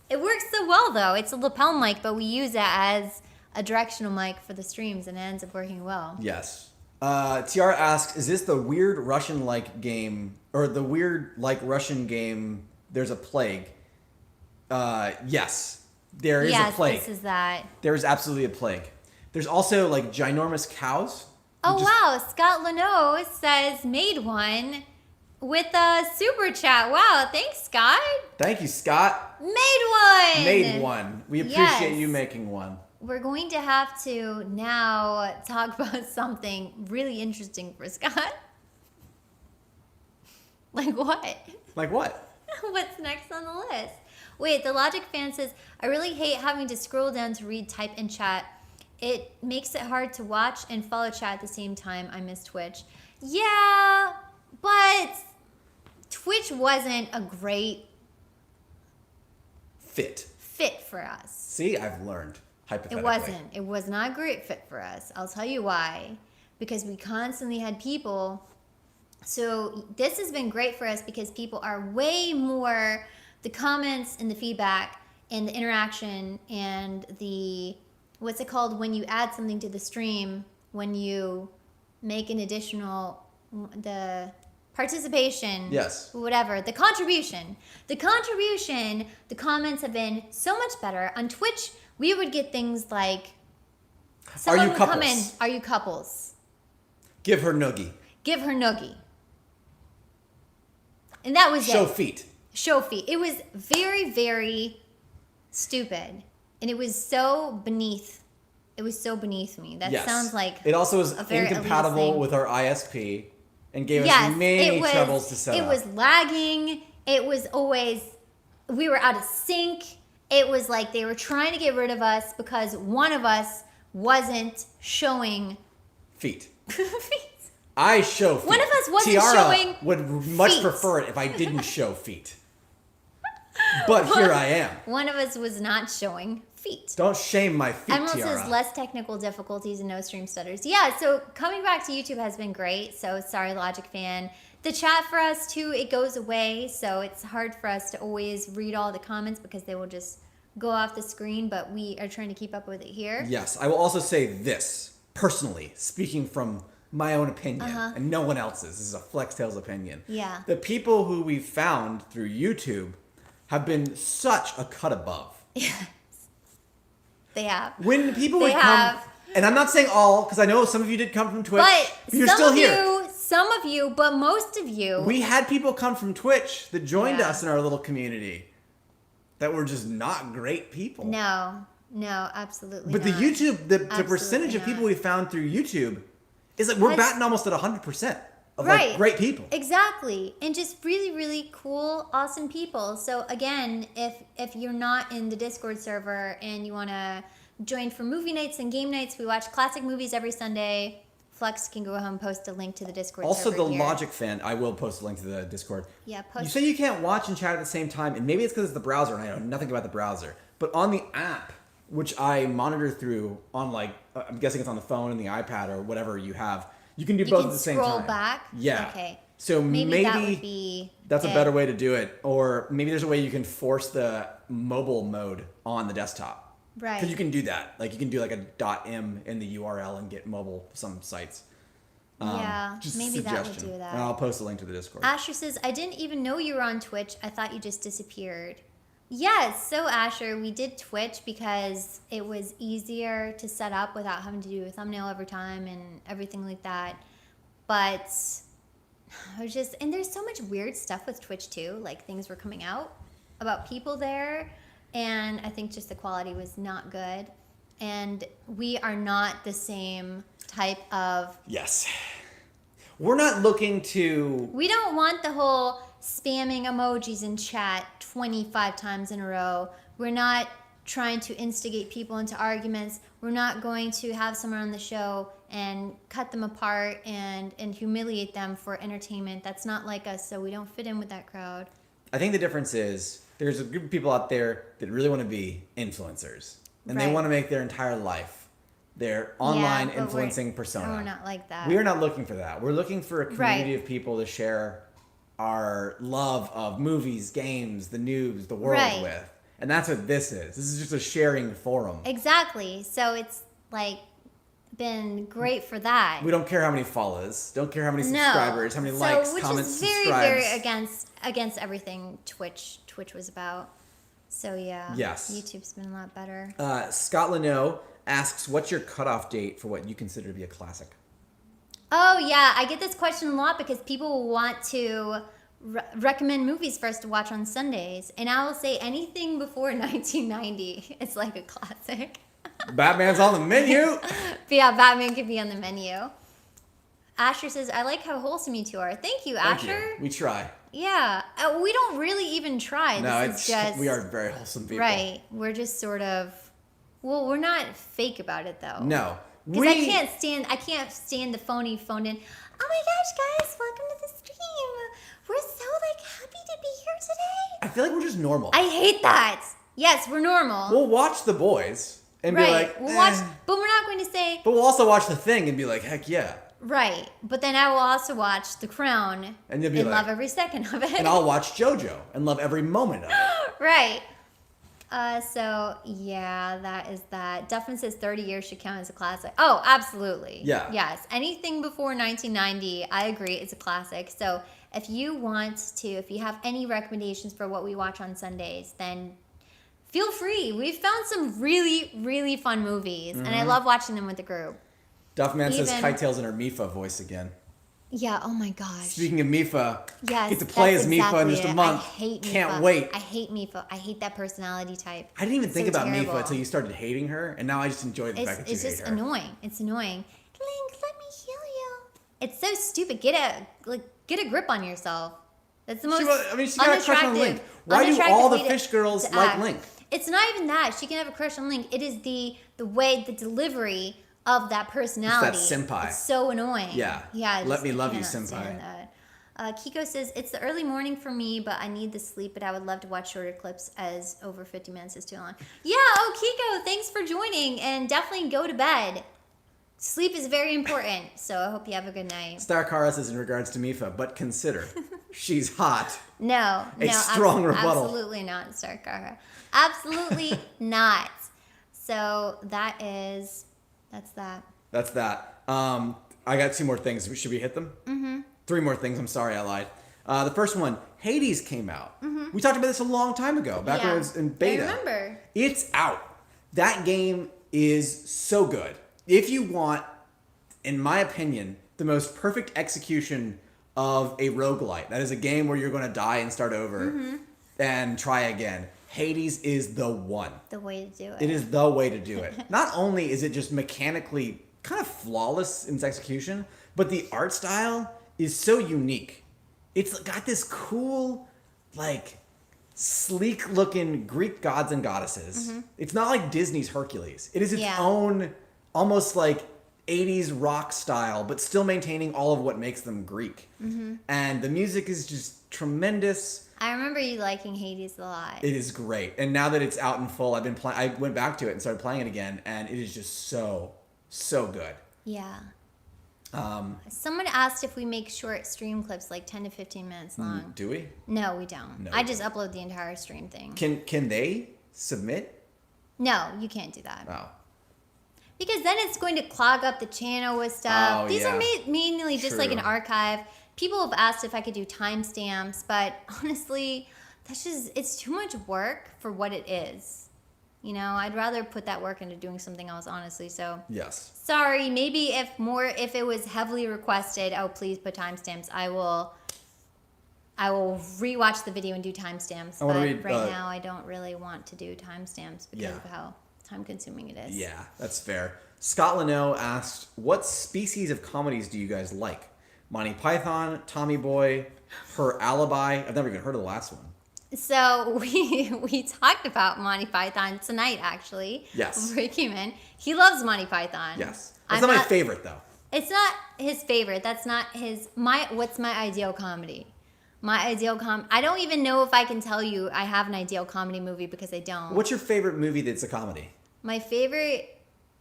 It works so well, though. It's a lapel mic, but we use it as a directional mic for the streams, and it ends up working well. Yes. Tiara asks, is this the weird Russian-like game, or the weird, like, Russian game, There's a Plague? Yes. There is a plague. Yes, this is that. There is absolutely a plague. There's also, like, ginormous cows. Oh, wow. Scott Leno says, made one with a super chat. Wow. Thanks, Scott. Thank you, Scott. Made one. Made one. We appreciate you making one. We're going to have to now talk about something really interesting for Scott. Like what? Like what? What's next on the list? Wait, the Logic fan says, I really hate having to scroll down to read, type, and chat. It makes it hard to watch and follow chat at the same time. I miss Twitch. Yeah, but Twitch wasn't a great fit for us. See, I've learned. It wasn't. It was not a great fit for us. I'll tell you why. Because we constantly had people. So this has been great for us because people are way more, the comments and the feedback and the interaction and the, what's it called when you add something to the stream, when you make an additional, the participation, yes, whatever, the contribution, the comments have been so much better. On Twitch, we would get things like, someone would come in, are you couples? Give her noogie. Give her noogie. And that was Show it. feet. Show feet. It was very, very stupid. And it was so beneath. It was so beneath me. That sounds like it also was a very incompatible with our ISP and gave us many troubles to set up. It was lagging. It was always, we were out of sync. It was like they were trying to get rid of us because one of us wasn't showing feet. feet. I show feet. One of us wasn't Tiara showing would much feet. prefer it if I didn't show feet. But here I am. One of us was not showing feet. Don't shame my feet, Emerald Tiara. says less technical difficulties and no stream stutters. Yeah, so coming back to YouTube has been great. So sorry, Logic fan. The chat for us too, it goes away. So it's hard for us to always read all the comments because they will just go off the screen. But we are trying to keep up with it here. Yes, I will also say this, personally, speaking from my own opinion and no one else's. This is a FlexTales opinion. Yeah. The people who we found through YouTube have been such a cut above. Yes. They have. When people would come, and I'm not saying all, because I know some of you did come from Twitch, but you're still here. Some of you, but most of you. We had people come from Twitch that joined us in our little community that were just not great people. No, absolutely but not. the YouTube, the percentage of people we found through YouTube is like we're batting almost at 100% of like great people. Exactly. And just really, really cool, awesome people. So again, if you're not in the Discord server and you want to join for movie nights and game nights, we watch classic movies every Sunday. Flex can go home and post a link to the Discord also, server the here. Logic fan, I will post a link to the Discord. Yeah, post. You say you can't watch and chat at the same time, and maybe it's because it's the browser, and I know nothing about the browser. But on the app, which I monitor through on like, I'm guessing it's on the phone and the iPad or whatever you have, you can do both at the same time. Scroll back? Yeah. Okay. So maybe that would be that's a better way to do it. Or maybe there's a way you can force the mobile mode on the desktop. Right. Because you can do that. Like you can do like a .m in the URL and get mobile some sites. Yeah, just maybe a that would suggestion. do that. And I'll post a link to the Discord. Asher says, I didn't even know you were on Twitch. I thought you just disappeared. Yes, so Asher, we did Twitch because it was easier to set up without having to do a thumbnail every time and everything like that. But I was just, and there's so much weird stuff with Twitch too. Like things were coming out about people there and I think just the quality was not good. And we are not the same type of... Yes. We're not looking to... We don't want the whole spamming emojis in chat 25 times in a row. We're not trying to instigate people into arguments. We're not going to have someone on the show and cut them apart and humiliate them for entertainment. That's not like us, so we don't fit in with that crowd. I think the difference is there's a group of people out there that really want to be influencers. And they Right. want to make their entire life their online but influencing persona. We're not like that. We are not looking for that. We're looking for a community Right. of people to share our love of movies, games, the news, the world Right. with. And that's what this is. This is just a sharing forum. Exactly. So it's like been great for that. We don't care how many follows, don't care how many No. subscribers, how many likes, which comments, is very, subscribes. very against everything Twitch was about. So yeah. Yes. YouTube's been a lot better. Scott Leno asks, what's your cutoff date for what you consider to be a classic? Oh yeah, I get this question a lot because people want to recommend movies for us to watch on Sundays, and I will say anything before 1990 is like a classic. Batman's on the menu. But yeah, Batman could be on the menu. Asher says, "I like how wholesome you two are." Thank you, Thank Asher. you. We try. Yeah, we don't really even try. No, This is just we are very wholesome people. right. We're just sort of. Well, we're not fake about it though. No. Because I can't stand the phoned in. Oh my gosh, guys, welcome to the stream. We're so happy to be here today. I feel like we're just normal. I hate that. Yes, we're normal. We'll watch The Boys and be like, We'll "Eh." watch, but we're not going to say But we'll also watch The Thing and be like, heck yeah. right. But then I will also watch The Crown And you'll be like- love every second of it. And I'll watch JoJo and love every moment of it. Right. So yeah, that is that. Duffin says 30 years should count as a classic. Oh, absolutely. Yeah. Yes. Anything before 1990, I agree, is a classic. So if you have any recommendations for what we watch on Sundays, then feel free. We've found some really, really fun movies, and I love watching them with the group. Duffman says Even- KiteTales in her Mifa voice again. Yeah. Oh my gosh. Speaking of Mifa, Yes, get to play that's as Mifa exactly in just a it. month. I hate Can't Mifa. wait. I hate Mifa. I hate that personality type. I didn't even It's think so about terrible. Mifa until you started hating her, and now I just enjoy the fact that you It's hate just her. annoying. It's annoying. Link, let me heal you. It's so stupid. Get a grip on yourself. That's the most She got a crush on Link. Why do unattractive all the way fish girls to like act. Link? It's not even that. She can have a crush on Link. It is the way, the delivery of that personality. senpai. It's so annoying. Yeah. Yeah. I Let just me love you, cannot senpai. stand that. Kiko says, it's the early morning for me, but I need the sleep, but I would love to watch shorter clips as over 50 minutes is too long. Yeah, Kiko, thanks for joining, and definitely go to bed. Sleep is very important, so I hope you have a good night. Star Kara says in regards to Mifa, but consider, she's hot. No, strong rebuttal. Absolutely not, Starkara. Absolutely not. So that's that. That's that. I got 2 more things. Should we hit them? Mm-hmm. 3 more things. I'm sorry, I lied. The first one, Hades came out. Mm-hmm. We talked about this a long time ago, back when it was in beta. I remember. It's out. That game is so good. If you want, in my opinion, the most perfect execution of a roguelite, that is a game where you're going to die and start over and try again, Hades is the one. The way to do it. It is the way to do it. Not only is it just mechanically kind of flawless in its execution, but the art style is so unique. It's got this cool, sleek looking Greek gods and goddesses. It's not like Disney's Hercules. It is its own, almost like 80s rock style, but still maintaining all of what makes them Greek. And the music is just tremendous. I remember you liking Hades a lot. It is great. And now that it's out in full, I went back to it and started playing it again, and it is just so good. Yeah. Someone asked if we make short stream clips, like 10 to 15 minutes long. Do we? No, we don't. No, I we just upload the entire stream thing. Can they submit? No, you can't do that. Oh. Because then it's going to clog up the channel with stuff. Oh, These yeah. are mainly just like an True. archive. People have asked if I could do timestamps, but honestly, it's too much work for what it is. You know, I'd rather put that work into doing something else, honestly. So Yes. sorry, maybe if it was heavily requested, oh, please put timestamps, I I will rewatch the video and do timestamps. I But wanna read, right now, I don't really want to do timestamps because Yeah. of how time-consuming it is. Yeah, that's fair. Scott Leno asked, what species of comedies do you guys like? Monty Python, Tommy Boy, Her Alibi. I've never even heard of the last one. So we talked about Monty Python tonight, actually. Yes. Before he came in. He loves Monty Python. Yes. I'm That's not my favorite, though. It's not his favorite. That's not what's my ideal comedy? My ideal I don't even know if I can tell you I have an ideal comedy movie because I don't. What's your favorite movie that's a comedy? My favorite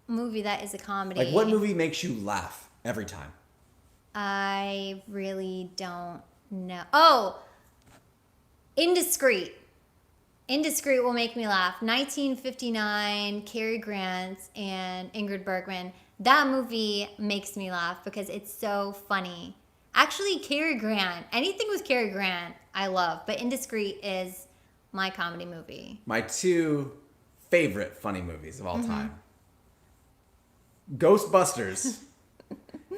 movie that is a comedy. Like, what movie makes you laugh every time? I really don't know. Oh, Indiscreet. Indiscreet will make me laugh. 1959, Cary Grant and Ingrid Bergman. That movie makes me laugh because it's so funny. Actually, Cary Grant. Anything with Cary Grant, I love. But Indiscreet is my comedy movie. My two favorite funny movies of all Mm-hmm. time. Ghostbusters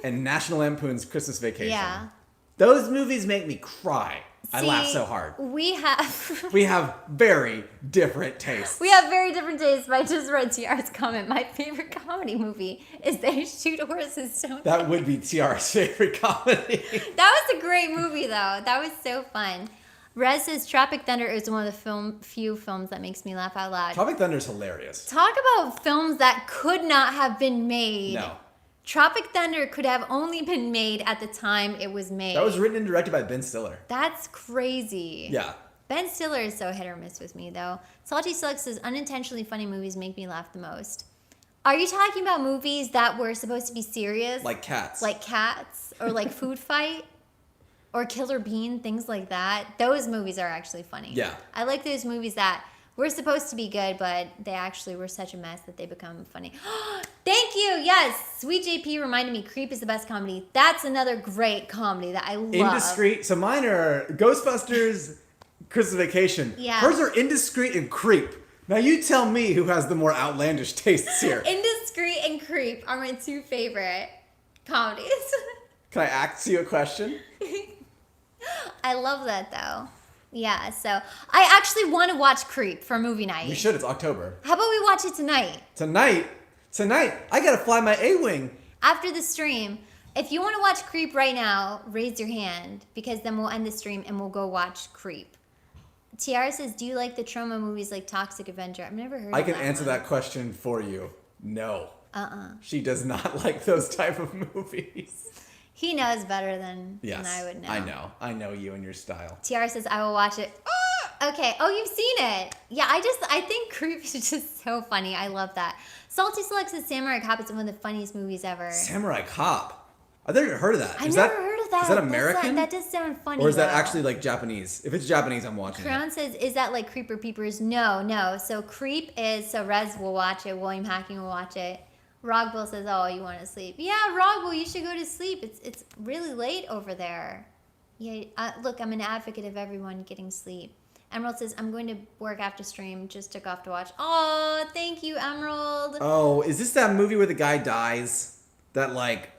and National Lampoon's Christmas Vacation. Yeah. Those movies make me cry. I See, laugh so hard. We have We have very different tastes. we have very different tastes. But I just read TR's comment. My favorite comedy movie is They Shoot Horses, Don't That They? would be TR's favorite comedy. That was a great movie, though. That was so fun. Rez says Tropic Thunder is one of the few films that makes me laugh out loud. Tropic Thunder's hilarious. Talk about films that could not have been made. No. Tropic Thunder could have only been made at the time it was made. That was written and directed by Ben Stiller. That's crazy. Yeah. Ben Stiller is so hit or miss with me, though. Salty Slug says unintentionally funny movies make me laugh the most. Are you talking about movies that were supposed to be serious? Like Cats. Like Cats or like Food Fight or Killer Bean, things like that? Those movies are actually funny. Yeah. I like those movies that were supposed to be good, but they actually were such a mess that they become funny. Thank you. Yes. Sweet JP reminded me Creep is the best comedy. That's another great comedy that I love. Indiscreet. So mine are Ghostbusters, Christmas Vacation. Yeah. Hers are Indiscreet and Creep. Now you tell me who has the more outlandish tastes here. Indiscreet and Creep are my two favorite comedies. Can I ask you a question? I love that though. Yeah, so I actually want to watch Creep for movie night. We should. It's October. How about we watch it tonight? Tonight, I gotta fly my A-Wing. After the stream. If you want to watch Creep right now, raise your hand because then we'll end the stream and we'll go watch Creep. Tiara says, do you like the trauma movies like Toxic Avenger? I've never heard I of can that answer one. that question for you. No. Uh-uh. She does not like those type of movies. He knows better than Yes. I would know. I know. I know you and your style. Tiara says, I will watch it. Okay. Oh, you've seen it. Yeah, I think Creep is just so funny. I love that. Salty Select says Samurai Cop is one of the funniest movies ever. Samurai Cop. I've never heard of that. I've never heard of that. Is that American? That does sound funny. Or is that though. actually like Japanese? If it's Japanese, I'm watching Crown it. says, is that like Creeper Peepers? No. So Creep is, so Rez will watch it. William Hacking will watch it. Rogville says, oh, you want to sleep. Yeah, Rogville, you should go to sleep. It's really late over there. Yeah, look, I'm an advocate of everyone getting sleep. Emerald says, I'm going to work after stream. Just took off to watch. Oh, thank you, Emerald. Oh, is this that movie where the guy dies? That like...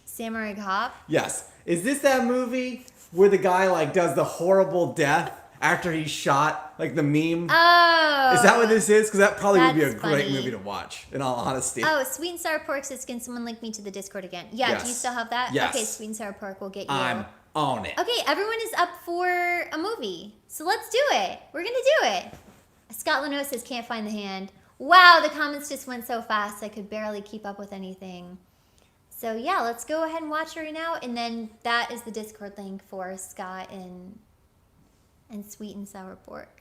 Samurai Cop. Yes. Is this that movie where the guy like does the horrible death after he's shot? Like the meme? Oh. Is that what this is? Because that probably would be a That's great funny. movie to watch, in all honesty. Oh, Sweet and Sour Pork says, can someone link me to the Discord again? Yeah, Yes. do you still have that? Yes. Okay, Sweet and Sour Pork will get you. I'm on it. Okay, everyone is up for a movie. So let's do it. We're going to do it. Scott Leno says, can't find the hand. Wow, the comments just went so fast I could barely keep up with anything. So yeah, let's go ahead and watch it right now. And then that is the Discord link for Scott and Sweet and Sour Pork.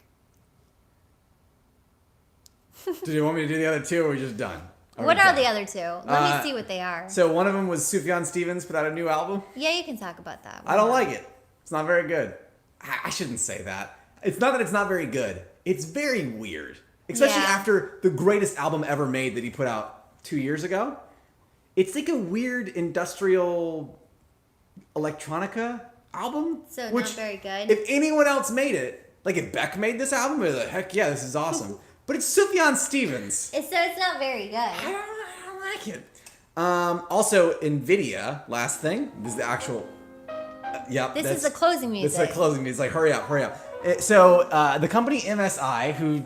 Do you want me to do the other two, or are we just done? What we are done? the other two? Let me see what they are. So one of them was Sufjan Stevens put out a new album. Yeah, you can talk about that. I don't like it. It's not very good. I shouldn't say that. It's not that it's not very good. It's very weird. Especially Yeah. after the greatest album ever made that he put out 2 years ago. It's like a weird industrial electronica album. So which, not very good. If anyone else made it, like if Beck made this album, I'd be like, heck yeah, this is awesome. But it's Sufjan Stevens. So it's not very good. I don't like it. Also, NVIDIA, last thing, this is the actual Yep. This is the closing music. It's like closing music. It's like, hurry up, hurry up. So the company MSI, who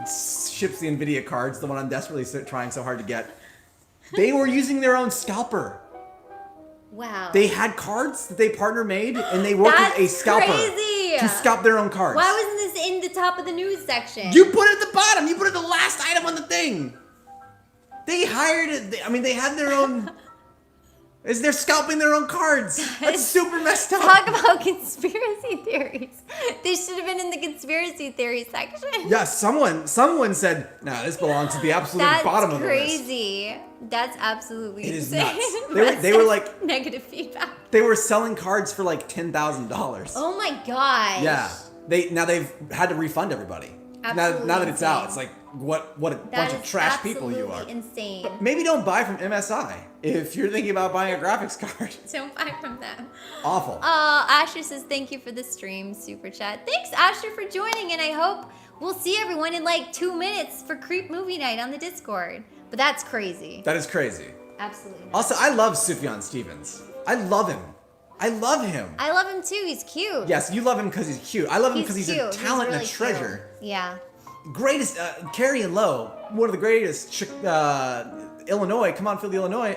ships the NVIDIA cards, the one I'm desperately trying so hard to get, they were using their own scalper. Wow. They had cards that they partner made, and they worked with a scalper crazy. to scalp their own cards. Why wasn't this in the top of the news section? You put it at the bottom. You put it the last item on the thing. They hired it. I mean, they had their own. They're scalping their own cards. That's super messed up. Talk about conspiracy theories. They should have been in the conspiracy theory section. Yeah, someone said, "No, this belongs at the absolute bottom of the list." That's crazy. That's absolutely It is insane. nuts. They were like negative feedback. They were selling cards for like $10,000. Oh my gosh. Yeah, they've had to refund everybody. Absolutely now that it's out, insane. it's like what a That bunch of is trash people you are. absolutely insane. Maybe don't buy from MSI if you're thinking about buying a graphics card. Don't buy from them. Awful. Asher says thank you for the stream super chat. Thanks Asher for joining, and I hope we'll see everyone in like 2 minutes for Creep Movie Night on the Discord. But that's crazy. That is crazy. Absolutely. Not. Also, I love Sufjan Stevens. I love him. I love him. I love him too. He's cute. Yes, you love him because he's cute. I love him because he's cute. a talent really and a treasure. Cute. Yeah. Greatest, Carrie and Lowe, one of the greatest, Illinois, come on, Philly, Illinois.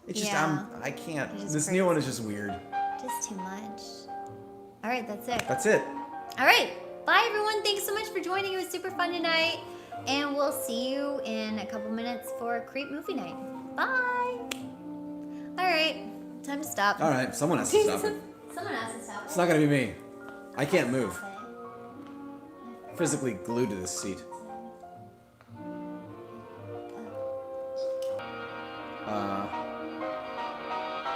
It's just, Yeah. I can't. It's This crazy. new one is just weird. Just too much. All right, that's it. That's it. All right. Bye, everyone. Thanks so much for joining. It was super fun tonight. And we'll see you in a couple minutes for Creep Movie Night. Bye. All right. Time to stop. All right, someone has to stop it. Someone has to stop. It's not going to be me. I can't move. Physically glued to this seat.